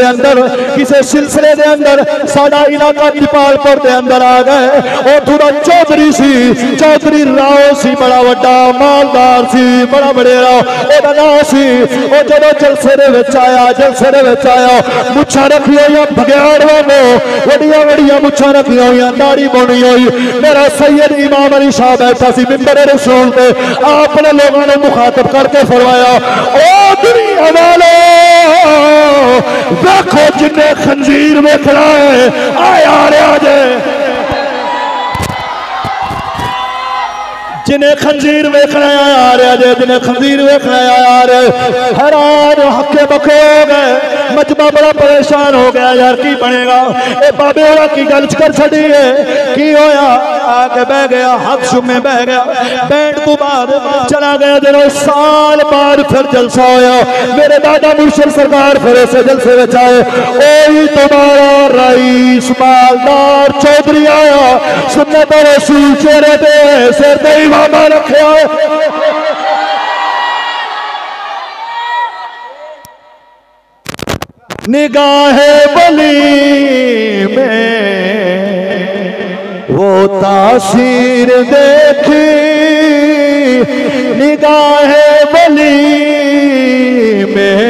दे अंदर साडा इलाका दीपालपुर दे अंदर आ गए। और थोड़ा चौधरी सी, चौधरी राव सी, बड़ा वड्डा मालदार सी, बड़ा बड़ेरा ओदा नाम सी। ओ जदों जलसे दे विच आया मुछा रखी हुई बगैर वांगू वड्डियां वड्डियां मुछा रखी हुई दाढ़ी बोनी हुई मेरा सैयद इमाम अली शाह बैठा सी मिंबर रसूल ते आपने लोगों ने मुखातब करके फरमाया ओ दुनिया वाले देखो जिन्हें खंजीर वेखना है आया जे जिन्हें खंजीर वेखना आ रहा जे जिन्हें खंजीर वेखना आ रहे हैरान हक्के बके हो गए। मजमा बड़ा परेशान हो गया यार की बनेगा ए बाबे होरा की गल कर छड़ी है की होया आके बह गया हक शुमे बह गया बैंड तो बाद चला गया जब साल बाद फिर जलसा होया मेरे दादा मुर्शिद सरकार फिर ऐसे जलसे में आए ओही तुम्हारा रईस मालदार चौधरी आया सुन्नत रसूल चेहरे पे सिर पे इमामा रखा निगाह बली में वो तासीर देखी निगाह बली में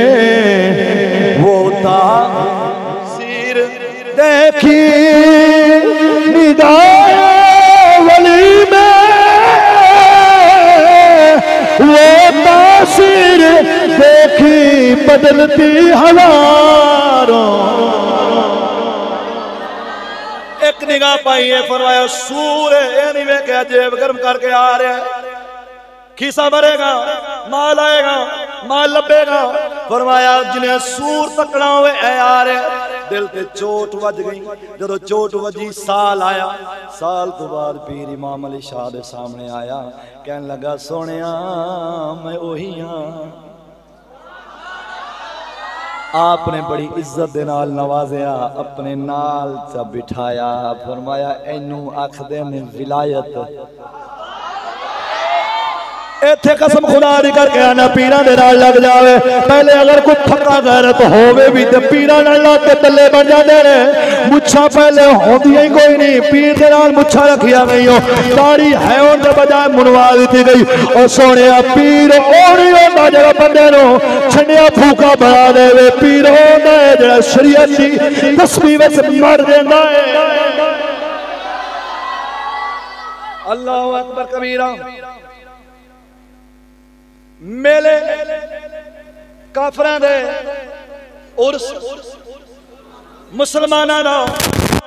वो तासीर देखी निगाह बली में वो तासीर देखी बदलती हवारों एक निगाह पाई है फरमाया सूर ये नहीं वे क्या जेब गर्म करके आ रहा है खीसा भरेगा माल आएगा माल लबेगा फरमाया जिन्हें सूर तकड़ा हुए आ रहे दिल ते चोट वज गई जदों चोट वजी साल आया साल तो बाद पीर इमाम अली शाह दे सामने आया कहन लगा सोनिया मैं ओही हां आपने बड़ी इज्जत दे नाल नवाजिया अपने नाल च बिठाया फरमाया इनू आखदे ने विलायत इत्थे कसम खुदा दी करके आना पीरां दे नाल लग जावे पहले अगर कोई फक्का गैरत होवे भी ते पीरां नाल लग के तल्ले बन जांदे ने मुच्छा पहले होंदियां ही कोई नहीं पीर दे नाल मुच्छा रखिया गई हो दाढ़ी है उन दे बजाय मुनवा दी गई और सोनिया पीर ओणी होंदा जेड़ा बंदे नु छंडिया फूका बना देवे पीर होंदा है जेड़ा शरीयत दी तस्बीह विच मर जांदा है। अल्लाहु अकबर कबीरा मेले काफरां दे उर्स मुसलमानां दा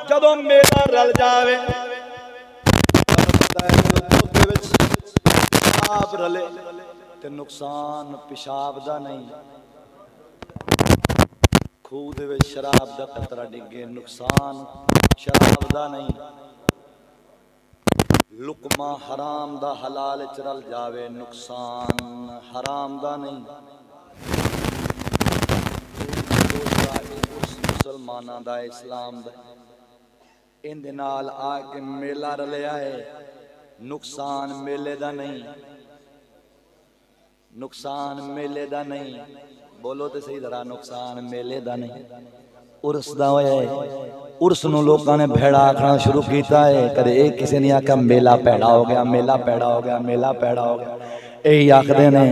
जदों मेला रल जावे पेशाब रले ते नुकसान पेशाब दा नहीं खूह दे विच शराब दा कतरा डिगे नुकसान शराब दा नहीं लुकमा हराम दा हलाल च रल जावे नुकसान हराम दा नहीं, मुसलमाना दा इस्लाम दा इंदे नाल आके मेला रलिया है। नुकसान मेले दा नहीं, नुकसान मेले दा नहीं, बोलो तो सही जरा, नुकसान मेले दा नहीं, उर्स दा होया है। उर्स नूं लोकां ने भेड़ा आखना शुरू किया है। कदे एक किसी ने आख्या मेला भैड़ा हो गया, मेला भैड़ा हो गया, मेला भैड़ा हो गया। यही आखदे ने,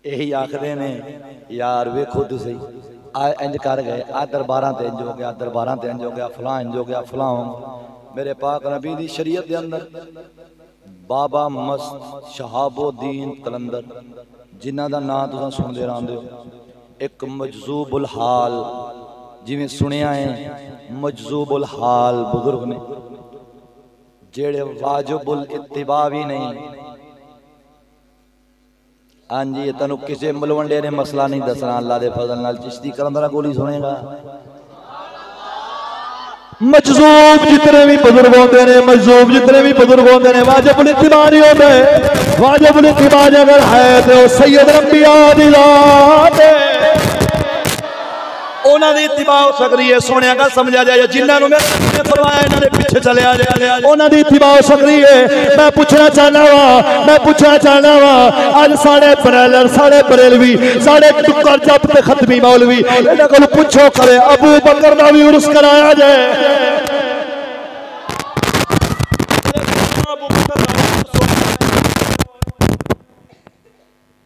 यही आखदे ने यार वेखो तो सही, आ इंज कर गए, आ दरबारां ते इंज हो गया, दरबारां ते इंज हो गया, फलां इंज हो गया, फलां हो गया। मेरे पाक नबी दी शरीयत दे अंदर बाबा मस्त शहाबुद्दीन कलंदर जिन्हां दा नाम तुसां सुनदे रहंदे हो, एक मजजूबुल हाल जिवें सुनिया है, मजजूबुल हाल बुजुर्ग ने जेड़े वाजिबुल इत्तिबा भी नहीं। हाँ जी, तेन किसी मलवंडे ने मसला नहीं दसना, अल्लाह दे फजल नाल चिश्ती कलंदर गोली सुनेगा। मजजूब जितने भी बुजुर्ग होते हैं, मजजूब जितने भी बुजुर्ग होते हैं, वाजिबुल इत्तिबा नहीं होते। वाजिबुल इत्तिबा अगर है तो सैयद अंबिया दी जात है, उन्होंने इत्तिबा हो सकती है। सोने का समझा जाए, जिन्होंने मैंने फरमाया इन्होंने पीछे चले आ जाए, उन्होंने इत्तिबा हो सकती है। मैं पूछना चाहना वा, मैं पूछना चाहना वा, अज साढ़े बरेलर, साढ़े बरेलवी, साढ़े टुक्कर जप ते खत्मी मौलवी इन्हां कोल पूछो करे अबू बकर दा भी उर्स कराया जाए।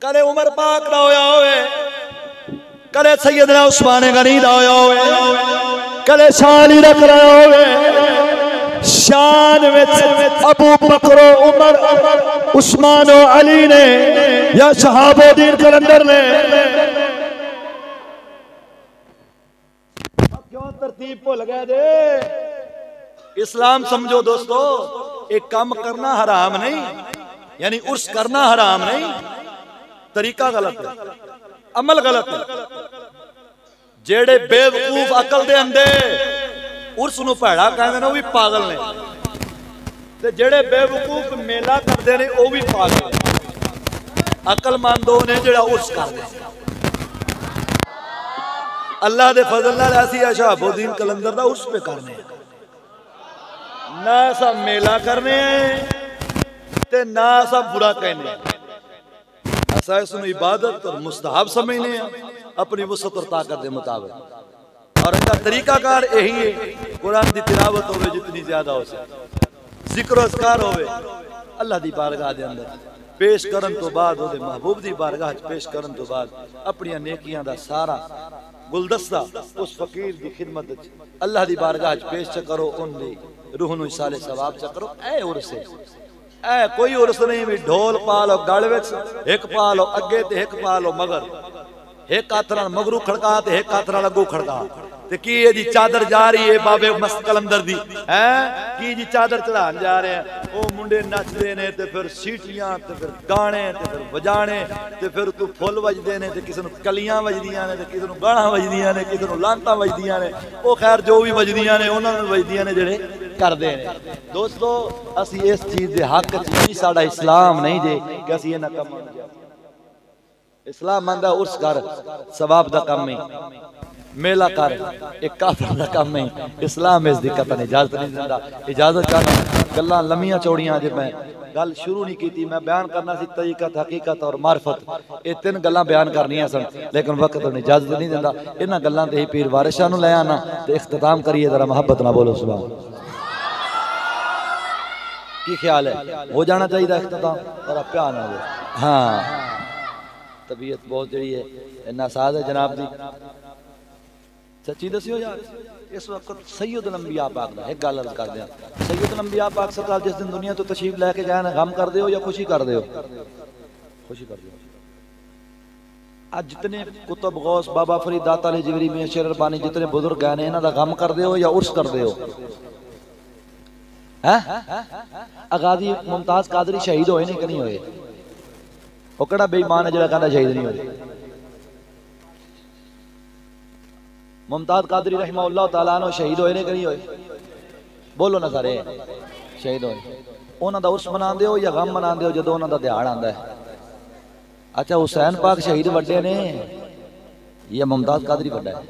कदे उमर पाक दा होया होवे, कदे सैयदना उस्मान गनी दा होया होवे, कदे शान ही रख रहा होवे। शान विच अबू बकर, उमर, उस्मान और अली ने या शहाबुद्दीन कलंदर ने क्यों तरतीब भुल गए जे? इस्लाम समझो दोस्तों, एक काम करना हराम नहीं, यानी उर्स करना हराम नहीं, तरीका गलत है, अमल गलत है। जेड़े बेवकूफ अकल दे अंधे उर्स नूं भैड़ा कहंदे ने, वो भी पागल ने, ते जेड़े बेवकूफ मेला करते ने वो भी पागल ने। अकलमंद वो ने जेड़ा उर्स करदे। अल्लाह दे फजल नाल असीं शहाबुद्दीन कलंदर दा उर्स पे करने, ना असां मेला करने ते ना असां बुरा कहने। असा इसमें इबादत और मुस्तहब समझने हैं अपनी वसत और ताकत के मुताबिक, और इनका तरीकाकार यही है, कुरान की तिलावत हो जितनी ज्यादा हो सके, जिक्र अस्कार हो अल्लाह की बारगाह के अंदर पेश करन तो बाद, वो महबूब की बारगाह पेश करन तो बाद अपनी नेकियां का सारा गुलदस्ता उस फकीर की खिदमत अल्लाह की बारगाह पेश च करो, उनकी रूह नूं इसाले सवाब च करो। ऐ उर्स है, ऐ कोई उर्स नहीं भी ढोल पा लो गल विच, एक पा लो अगे ते एक पा लो मगर, एक हाथ नाल मगरू खड़का ते एक हाथ नाल अगू खड़का, ते की जी चादर जा रही है बाबे मस्त कलंदर दी है, की जी चादर चढ़ान जा रहे हैं। वो मुंडे नचदे ने ते फिर सीटियां ते फिर गाने ते फिर बजाने ते फिर तू फुल वजदे ने ते किसी नूं कलियां वजदियां ने ते किसी नूं गाणा वजदियां ने, किसी नूं लांतां वजदियां ने। वो खैर जो भी वजदियां ने उन्हां नूं वजदियां ने जेड़े करदे ने। दोस्तों असी इस चीज दे हक च नहीं, साडा इस्लाम नहीं जे कि असी इन्हां कम्मां नूं, इस्लाम आंदा उर्स कर सवाब दा काम है, मेला कर एक काफिर दा काम है। इस्लाम इस दिक्कत ने इजाजत नहीं दिंदा। इजाजत चाहना गल्लां लम्मियां चौड़ियां, अजे मैं गल शुरू नहीं की, मैं बयान करना सी तरीकत, हकीकत और मार्फत, ये तीन गल्लां बयान करनियां सन, लेकिन वक्त ने इजाजत नहीं दिंदा। इन्हां गल्लां ते ही पीर वारिस शाह नूं ले आना ते इख्तिताम करिए। जरा मोहब्बत ना बोलो सुभान। की ख्याल है, हो जाना चाहिए इख्तिताम? जरा प्यार ना दो। हाँ, तबीयत बहुत जी है नासाज है जनाब दी, सच्ची दसियो यार। इस वक्त सैयदुल अंबिया पाक दा एक गल अर्ज कर दिया, सैयदुल अंबिया पाक सरकार जिस दिन दुनिया तो तशरीफ लैके जाए ना, गम कर दे हो या खुशी कर दे हो? खुशी कर दे। आज जितने कुतुब गौस बाबा फरीद दाता अली जिगरी में शेर रब्बानी जितने बुजुर्ग गए ने, इन्हां दा गम कर दे हो या उर्स कर दे हो? आगाजी मुमताज कादरी शहीद होए नहीं कि नहीं होए? वो केड़ा बेईमान है जो कहता शहीद नहीं होए? मुमताज कादरी रहमतुल्लाह तआला अन्हु शहीद होए ने कि नहीं होए? बोलो ना सारे, शहीद होए। उन्होंने उर्स मनाते हो या गम मनाते हो जो उन्होंने दिहाड़ आता है? अच्छा हुसैन पाक शहीद वड्डे ने या मुमताज कादरी वड्डा है?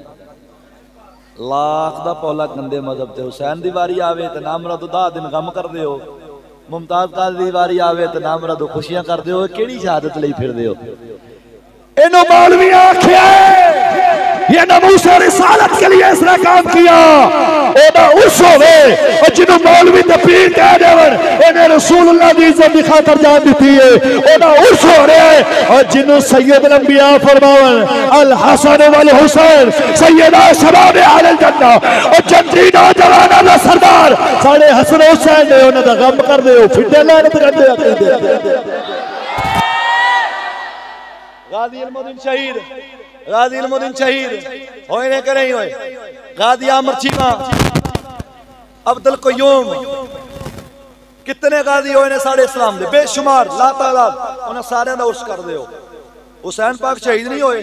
लाख दा पौला गंदे मजहब से हुसैन दी वारी आवे तो ना मरा तो 10 दिन गम कर दे हो, मुमताज कादरी दी वारी आवे तो ना मरा तो खुशियां कर दे हो। केड़ी शहादत लई फिरदे हो? इन्हों मौलवी आख्या ये नमूसे रिसालत के लिए इसने काम किया। ओदा उर्स होवे और जिन्हों मौलवी ते पीर कह देवन इन्हें रसूलुल्लाह दी इज्जत दी खातर जान दी है। ओदा उर्स हो रहा है और जिन्हों सैयदुल अंबिया फरमावन अल हसन वल हुसैन सैयदा शबाब अहल जन्नह और जन्नती नौजवानों दा सरदार साडे हसन हुसैन ने उन्हां दा गम कर दे फिटे लानत करदे। गाजी इल्मुद्दीन शहीद, गाजी इल्मुद्दीन शहीद होए ने करे ही होए। गाजी आमर चीमा, अब्दुल कय्यूम, कितने गाजी होए ने साढ़े इस्लाम दे बेशुमार लातालात, उन्हें सारे दा उर्स कर दे हो। हुसैन पाक शहीद नहीं होए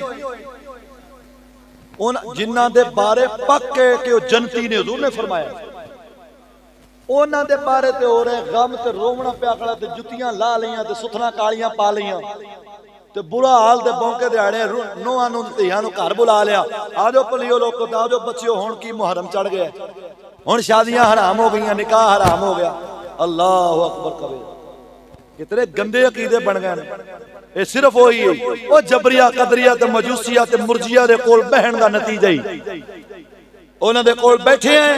उन जिन्हां दे बारे पक्के कि वो जनती ने हुजूर ने फरमाया उन्हां दे बारे ते हो रहे गम ते रोवना पिया खड़ा ते जुत्तियां ला लियां ते सुथना कालियां पा लियां ते बुरा हाल दे बौके दिहाड़े नूहां नूं धीआं नूं घर बुला लिया। आ जाओ पलियो लोको, आ जाओ बच्चियो, हुण की मुहर्रम चढ़ गया, हुण शादियां हराम हो गई, निकाह हराम हो गया। अल्लाहु अकबर कबीर। कितने गंदे अकीदे बन गए। ये सिर्फ वही है वो जबरिया कदरिया ते मजूसिया ते मुरजिया दे कोल बहन दा नतीजा ही। उन्हां दे कोल बैठे हैं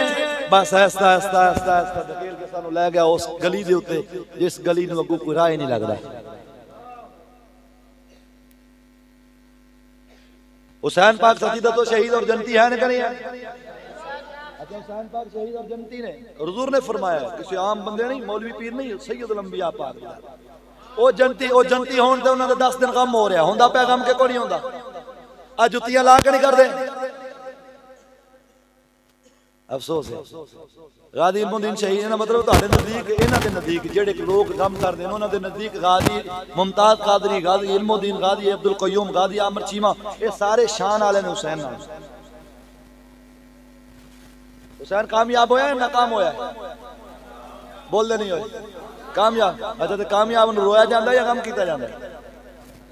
बस ऐसा ऐसा ऐसा ऐसा धकेल के सानू लै गया उस गली दे उत्ते जिस गली नूं अगों कोई राह ही नहीं लगदा। हुसैन पाक सजीदा तो शहीद और जनती है नहीं है? अच्छा हुसैन पाक शहीद और जनती ने हुजूर ने फरमाया किसी आम बंदे नहीं, मौलवी पीर नहीं, सैयदुल अंबिया पाक ओ जनती होण ते उन्हां दा 10 दिन कम हो रहा हुंदा पिया कम के कोई नहीं हुंदा। आ जुत्तियां ला के नहीं करदे। अफसोस है गाजी इल्मुद्दीन शहीद ना मतलब तुहाडे नजदीक इन्हां दे नजदीक जेड़े लोग गम करदे ने उन्हां दे नजदीक गाजी मुमताज कादरी, गाजी इल्मुद्दीन, गाजी अब्दुल कय्यूम, गाजी आमर चीमा ये सारे शान वाले ने हुसैन नाल। हुसैन कामयाब होया नाकाम होया? बोलदे नहीं होए कामयाब। अच्छा तो कामयाब नूं रोया जांदा या गम कीता जांदा?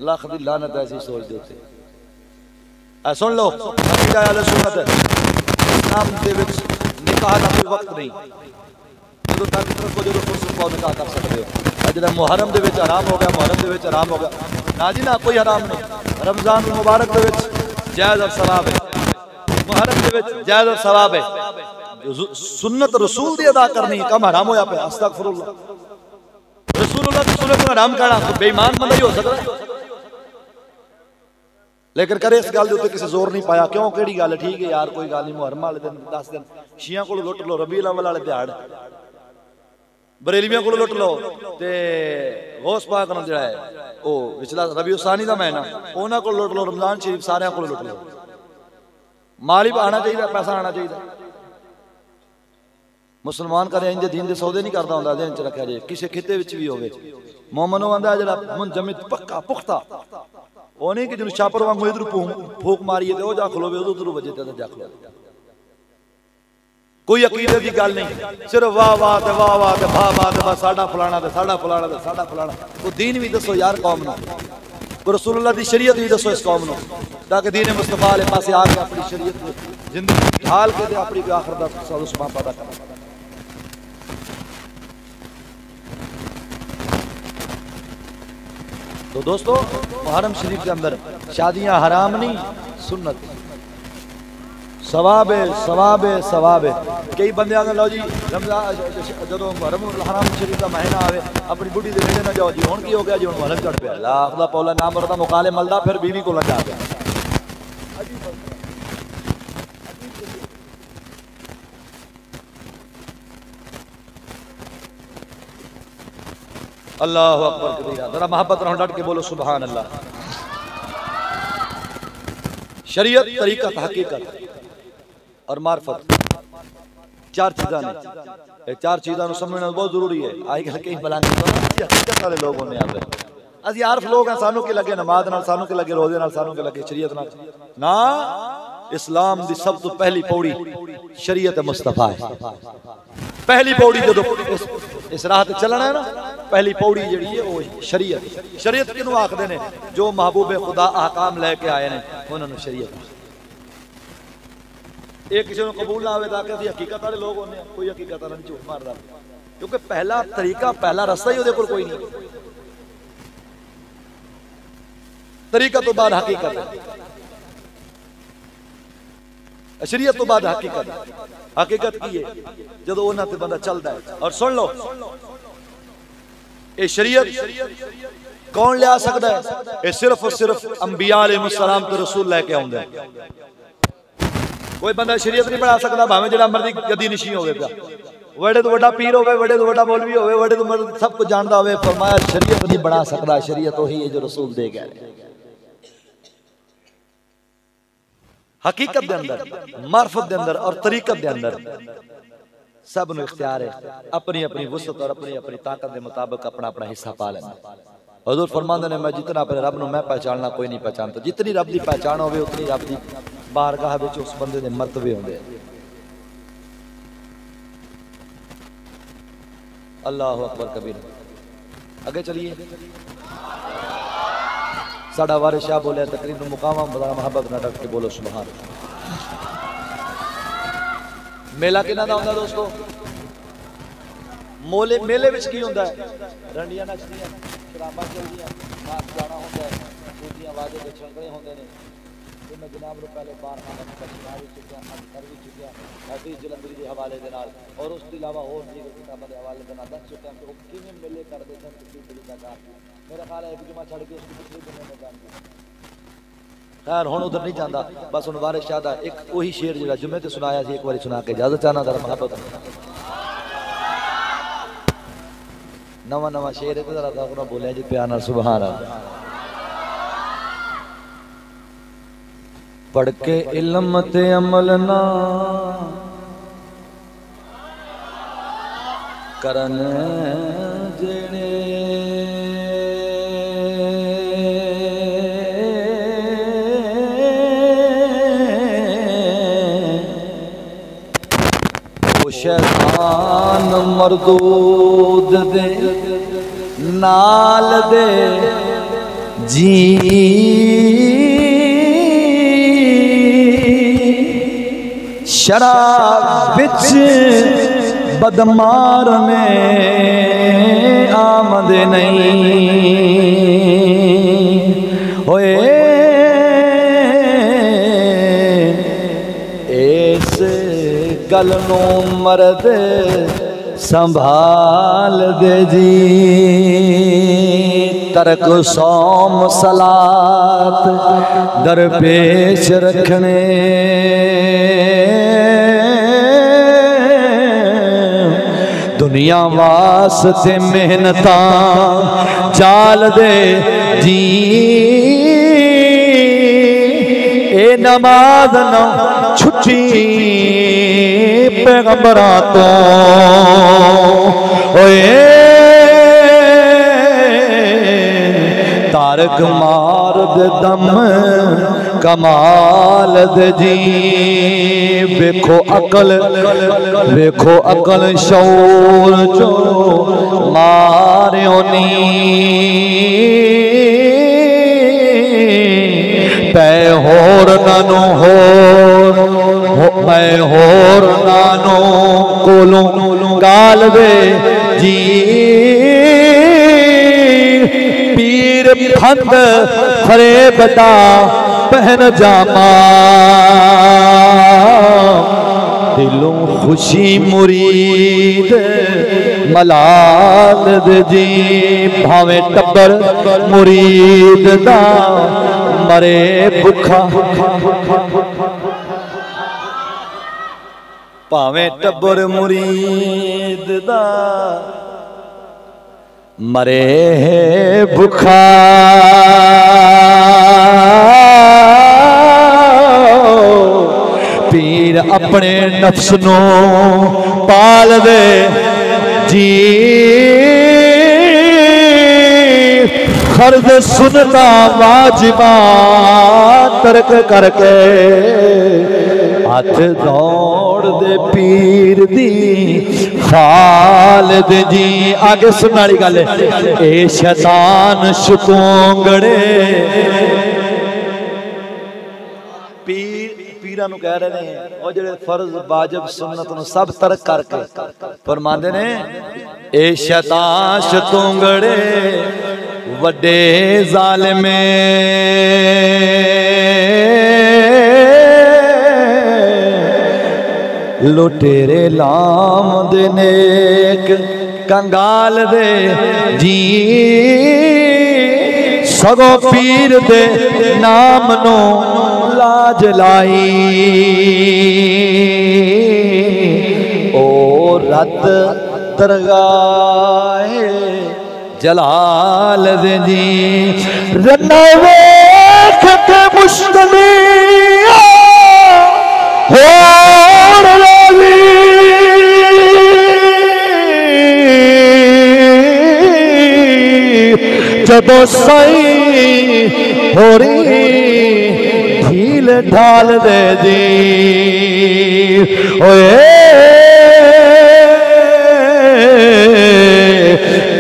लख दी लानत ऐसी सोच दे उत्ते। आ सुन लो अकीदा अहले सुन्नत इस्लाम दे विच निकाह दा कोई वक्त नहीं, जो तक रखो जो फुर्सत पाओ निकाह कर सकते हो। अज मुहर्रम दे विच हराम हो गया, मुहर्रम दे विच हराम हो गया ना जी ना, कोई हराम नहीं। रमजान मुबारक दे विच जायज़ और सवाब है, मुहर्रम दे विच जायज़ और सवाब है। सुन्नत रसूल दी अदा करनी कम हराम होया पे। अस्तगफिरुल्लाह, रसूलुल्लाह दी सुन्नत नूं हराम करना तो बेईमान बंदा ही हो सकदा है। लेकिन करे इस गल किसी जोर नहीं पाया। क्यों केड़ी गल? ठीक है यार कोई गल नहीं, मुहर्रम वाले दिन 10 दिन शिया को लुट लो, रबीउल अव्वल वाले दिहाड़ बरेलवियों को लुट लो, ते गौस पाक नूं जिहड़ा है ओ विचला रबीउल सानी दा महीना उन्हां को लुट लो, रमजान शरीफ सारियां को लुट लो। माल ही आना चाहिए, पैसा आना चाहिए। मुसलमान करे इंज दीन दे सौदे नहीं करता हुंदा, दिन च रखा जाए किसी खिते विच भी होवे। मोमन वो आंदा जिहड़ा मुंजमिद पक्का पुख्ता, वो नहीं कि जिन्होंने छापर वांगू इधर फूक मारी है जा खलोवे उधर बजे तो जा खलो। कोई अकीदे की गल नहीं, सिर्फ वाह वाह ते वाह वाह ते वाह वाह ते बस साडा फलाना ते साडा फलाना ते साडा फलाना। तो दीन भी दसो यार कौम नूं, को रसूलुल्लाह दी शरीयत भी दसो इस कौम नूं, ताकि दीन मुस्तफा वाले पासे आके अपनी शरीयत जिंदगी ढाल के अपनी आखिर दा सबूत पता कर। तो दोस्तों मुहर्रम शरीफ के अंदर शादियां हराम नहीं, सुन्नत सवाब है, सवाब है, सवाब है। कई बंदे आगे लो जी रमजान जो मुहर्रम हराम शरीफ का महीना आवे अपनी बुढ़ी के नेड़े ना जाओ जी, हुण की हो गया जी, हुण मुहर्रम चढ़ पिया, लाख दा पौला नाम मरदा मुकाले मलदा फिर बीवी को लगा गया। अल्लाहु अकबर कबीरा। जरा मोहब्बत रहो, डट के बोलो सुभान अल्लाह। शरीयत, तरीकत, हकीकत और मार्फत चार चीज़ां ने, चार चीज़ां समझना बहुत जरूरी है। अजकल कई बलांग हकीकत वाले लोग होने आते असीं आर्फ लोग हैं, सानू के लगे नमाज नाल, सानू के लगे रोजे नाल, सानू के लगे शरीयत नाल ना। इस्लाम दी सब तो पहली पौड़ी शरीयत मुस्तफा है। पहली पौड़ी जो इस राह ते चलना है ना, पहली पौड़ी जी है वो शरीयत। शरीयत किनू आखदे ने? जो महबूबे खुदा अहकाम लैके आए ने उन्होंने शरीयत। ये किसी को कबूल ना आवे ताकि असीं हकीकत वाले लोग होने, कोई हकीकत वाला नहीं झूठ मारदा, क्योंकि पहला तरीका पहला रस्ता ही उहदे कोल कोई नहीं। तरीका तो बाद हकीकत है, शरीयत तो बाद हकीकत। हकीकत की है जो उन्होंने बंदा चलता है। और सुन लो, ये शरीयत कौन लिया सकता है? ये सिर्फ और सिर्फ अंबिया अलैहिस्सलाम ते रसूल लेके आउंदे। कोई बंदा शरीयत नहीं बना सकता, भावें जिहड़ा मर्जी गद्दी निशी होवे पिया, वड़े तो वड्डा पीर होवे, वड़े तो वड्डा मौलवी होवे, वड़े तो सब कुछ जानता होवे, फरमाया शरीयत नहीं बना सकता। शरीयत वही है जो रसूल दे गए। हकीकत दे अंदर, मार्फत दे अंदर और तरीकत दे अंदर सब नूं इख्तियार है, अपनी अपनी वसअत और अपनी अपनी ताकत के मुताबिक अपना अपना हिस्सा पा लेना। हुजूर फरमांदे ने मैं जितना अपने रब नूं मैं पहचानना कोई नहीं पहचानता। जितनी रब की पहचान होवे उतनी रब की बारगाह विच उस बंदे दे मर्तबे होंदे। अल्लाहु अकबर कबीर। आगे चलिए, साडा वारिस शाह बोले तकरीर मुकामा बड़ा मोहब्बत ना डट के बोलो सुभान। मेला किना दा हुंदा दोस्तों? मेले विच की हुंदा है? रंडियां नचदियां, शराबां चलदियां, नाच गाना हुंदा है, दूजियां वादे दे छंगड़े हुंदे ने। ते मैं जनाब नु पहले बार खाना बचना भी चुकिया, कर भी चुकिया, हदीस जलंधरी दे हवाले दे नाल और उस दी इलावा होर दी किताबां दे हवाले दे नाल दस चुकिया कि वो किवें मेले करदे सन, किसी तरीका दा। मेरा ख्याल है एक जुमा छड़ के उसकी पिछले दिन में जान। खैर हुण उधर नहीं जाता, बस हुण वारिस शाह दा एक वही शेर जिहड़ा जुमे ते सुनाया सी, एक बारी सुना के इजाजत चाहना। जरा मोहब्बत नवा नवा शेर है, जरा अपना बोलिया जी प्यार नाल सुभान अल्लाह। पढ़ के इल्म ते अमल ना करन जेड़े शैतान मरदूद दे नाल दे जी शराब बिच बदमार ने आमदे नहीं होए। गल नू मर्द संभाल दे जी, तरक सौम सलात दरपेश रखने। दुनिया वास्ते मेहनता चाल दे जी, ए नमाज न छुट्टी पैगंबरा तो ओए। तारक मार दे दम कमाल दे जी, वेखो अकल शौर जो मारियो नी। पै होर नानो मैं होर नानो कोलों गाल दे जी, पीर फंद फरेबदा पहन जामा। दिलों खुशी मुरीद मलाल दे जी, भावे टब्बर मुरीद दा मरे भुखा। भावे टब्बर मुरीद दा मरे भुखा। पीर अपने नफ्स नो पाल दे जी, फर्ज सुनता वाजिबात तर्क करके हथ दौड़ दे पीर दी खालिद जी। आगे सुनने वाली गल है, ए शैतान शतोंगड़े पीरा नूं कह रहे हैं और जेड़े फर्ज वाजिब सुन्नत नूं सब तर्क करके फरमांदे ने, ए शैतान शतोंगड़े वड्डे ज़ालिमे लुटेरे लाम दे नेक कंगाल दे जी। सगो पीर दे नाम नो लाज लाई ओ रत दरगाहे जलाल दे जी। रन्ना वेख के मुश्तनी हो जदों साई हो रही ढील ढाल दे दी ओए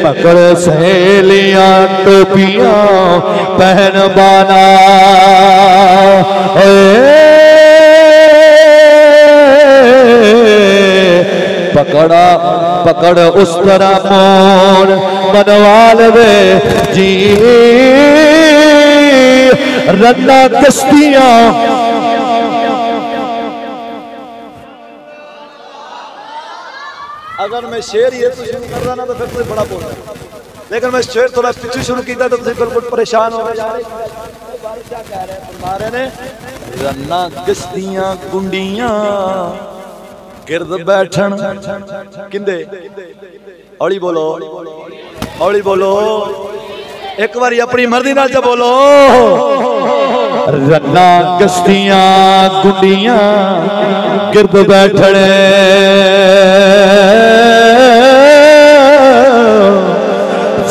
पकड़ सहेलियां टोपियां पहन बाना पकड़ा पकड़ उस तरह मोर बनवाल दे जी। रन्ना कश्तियां अगर मैं शेर ये तो शुरू कर रहा ना तो फिर तो बड़ा बोल रहा, लेकिन मैं शेर थोड़ा पीछे शुरू किया तो बिल्कुल परेशान हो गए। रन्ना कश्तियां गुंडियां गिरद बैठन किंदे हौली बोलो हौली बोलो एक बार अपनी मर्जी नाल च बोलो। रन्ना कश्तियां गुंडियां गिरद बैठने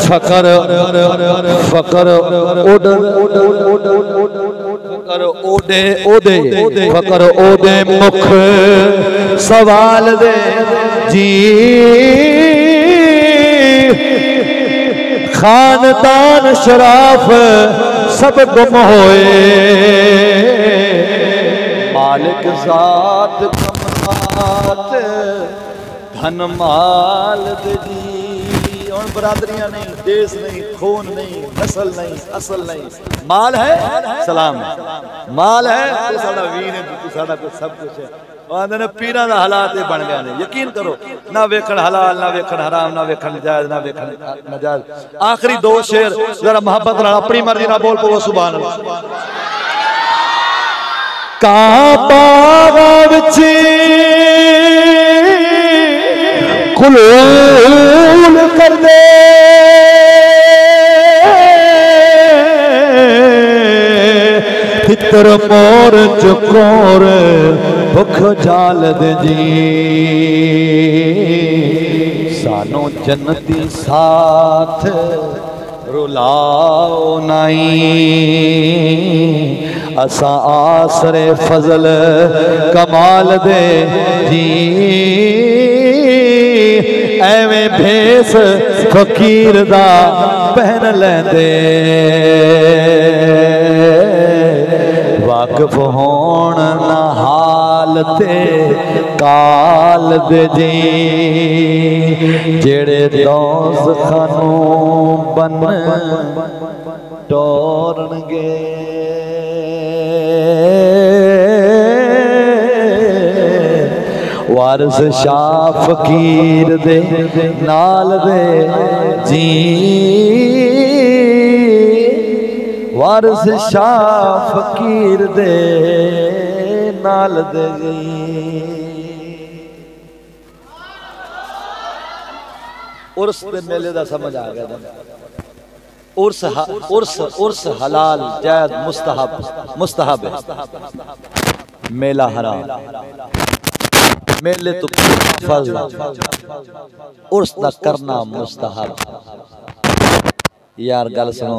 फकर फकर ओडे ओदे फकर ओदे मुख सवाल दे जी। खानदान शराफ सब गुम होए मालिक जात कमात धन माल दे जी। और बरादरियां नहीं, देश नहीं, खून नहीं, नस्ल नहीं, असल नहीं, माल है सलाम है, माल है तो साडा वीर है, तो साडा कुछ सब कुछ है। आंदे ने पीरां दा हालात ये बन गए ने। यकीन करो ना वेखण हलाल ना वेखण हराम ना वेखण जायज ना वेखण नाजायज। आखिरी दो शेर जरा मोहब्बत नाल अपनी मर्जी नाल बोल पवो सुभान अल्लाह। काबा विच कुलूल कर दे फितर मोर चकोर भुख जाल दे जी। सानो जन्नती साथ रुलाओ नहीं असा आसरे फजल कमाल दे जी। एवें भेस फकीर दा पहन लेंदे वाकिफ होण ना हाल ते काल दे जी। जेड़े दोस्त खानू बन टोरनगे वारस शाह फकीर दे नाल दे जी। वारस शाह फकीर दे नाल दे जी। उर्स दे मेले दा समझ आ गया। उर्स उर्स उर्स हलाल जायज मुस्तहब मुस्तहब है, मेला हराम। मेले तो फर्ज उर्स दा करना मुस्तहब। यार गल सुनो,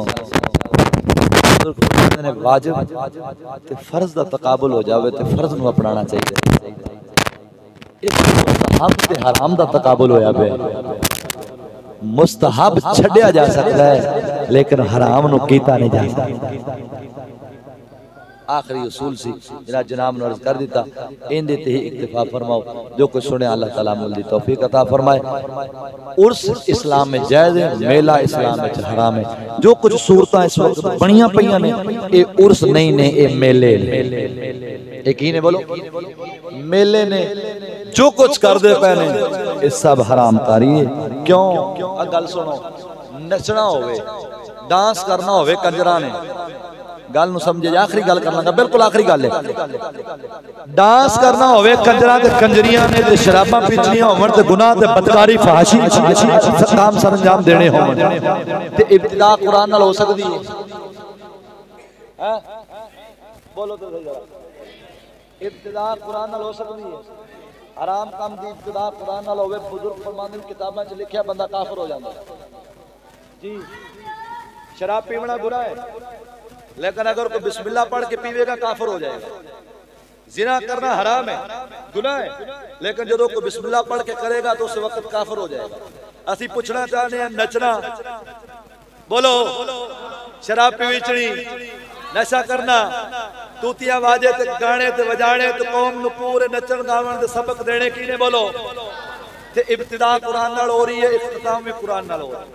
ने वाजिब ते फर्ज दा तकाबुल हो जावे ते फर्ज नूं अपनाना चाहिए। मुस्तहब ते हराम दा तकाबुल होया पे। मुस्तहब छड्या जा सकता है लेकिन हराम नूं कीता नहीं जा सकता। आखिरी उसूल सी जिन्हें जनाब ने अर्ज कर दिता, इंदे ते ही इक्तिफा फरमाओ। जो कुछ सुने अल्लाह ताला अमल दी तौफीक अता फरमाए। उर्स इस्लाम में जायज़ है, मेला इस्लाम में हराम है। जो कुछ सूरतां इस वक्त बनियां पईयां ने ये उर्स नहीं ने, ये मेले ने। एक ही ने बोलो मेले ने जो कुछ कर दे पे ने ये सब हराम कारी है। क्यों? गल सुनो, नचना होवे, डांस करना होवे कंजरा ने, गल नूं समझे। आखिरी गल कर लगा, बिल्कुल आखिरी गल है। डांस करना होवे कंजरा ते कंजरियां ने ते शराबां पीचनियां होवन ते गुनाह ते बदकारी फहाशी काम सरंजाम देने होवन ते इब्तिदा कुरान नाल हो सकदी है? हैं बोलो तो सही जरा। इब्तिदा कुरान नाल हो सकदी है? हराम काम दी इब्तिदा कुरान नाल होवे, बुजुर्ग फरमांदे ने किताबां च लिखिया बंदा काफिर हो जांदा जी। शराब पीवना बुरा है लेकिन अगर कोई बिस्मिल्लाह पढ़ के पीवेगा काफिर हो जाएगा। जिना करना हराम है, गुनाह है, लेकिन जो कोई बिस्मिल्लाह पढ़ के करेगा तो उस वक्त काफिर हो जाएगा। असी पूछना चाहते हैं नचना, बोलो शराब पीवीचनी, नशा करना, तूतियां वाजे ते गाने ते वजाने ते कौम नूं पूरे नचन गावन दे सबक देने की ने बोलो ते इब्तिदा कुरान नाल हो रही है, इख्तिताम भी कुरान नाल हो रहा है।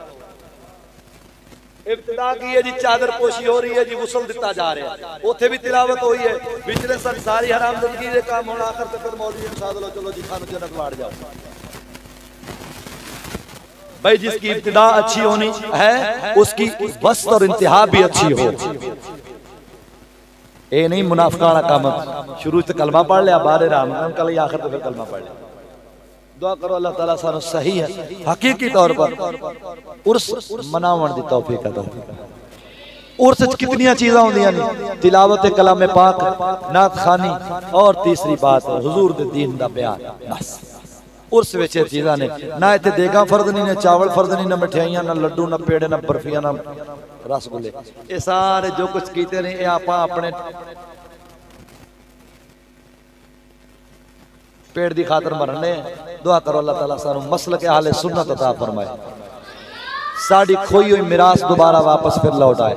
इब्तिदा की है जी, चादर पोशी हो रही है जी, गुस्ल दिता जा रहा है, उथे भी तिलावत हुई है। पिछले सब सारी हराम जिंदगी के काम होना, आखिर तक मौलवी साध लो, चलो जी खानो जन्नत वाड़ जाओ। भाई जिसकी इब्तिदा अच्छी होनी है उसकी वस्त और इंतहा भी अच्छी हो। ये नहीं मुनाफिकाना काम, शुरू से कलमा पढ़ लिया, बारे राम कल आखिर तो फिर कलमा पढ़ लिया। दुआ करो अल्लाह ताला सानू सही है हकीकी तौर पर उर्स मनावन दी तौफीक अता फरमाए। उर्स च कितनी चीज़ां होंदियां ने, तिलावत कलाम पाक, नात खानी और तीसरी बात हुजूर दे दीन दा बयान। बस उर्स विच चीज़ां ने ना, इत्थे देगा फर्द नहीं ने, चावल फर्द नहीं, ना मिठाइयां, ना लड्डू, ना पेड़े, ना बर्फियां, ना रसगुल्ले। ये सारे जो कुछ कीते ने ये आपां अपने पेड़ की खातर मरने। दुआ करो अल्लाह ताला सानू मसलक अहले सुन्नत अता फरमाए, साड़ी खोई हुई मिरास दोबारा वापस फिर लौटाए।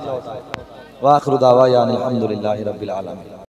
वाखिरु दावाना अल्हम्दुलिल्लाहि रब्बिल आलमीन।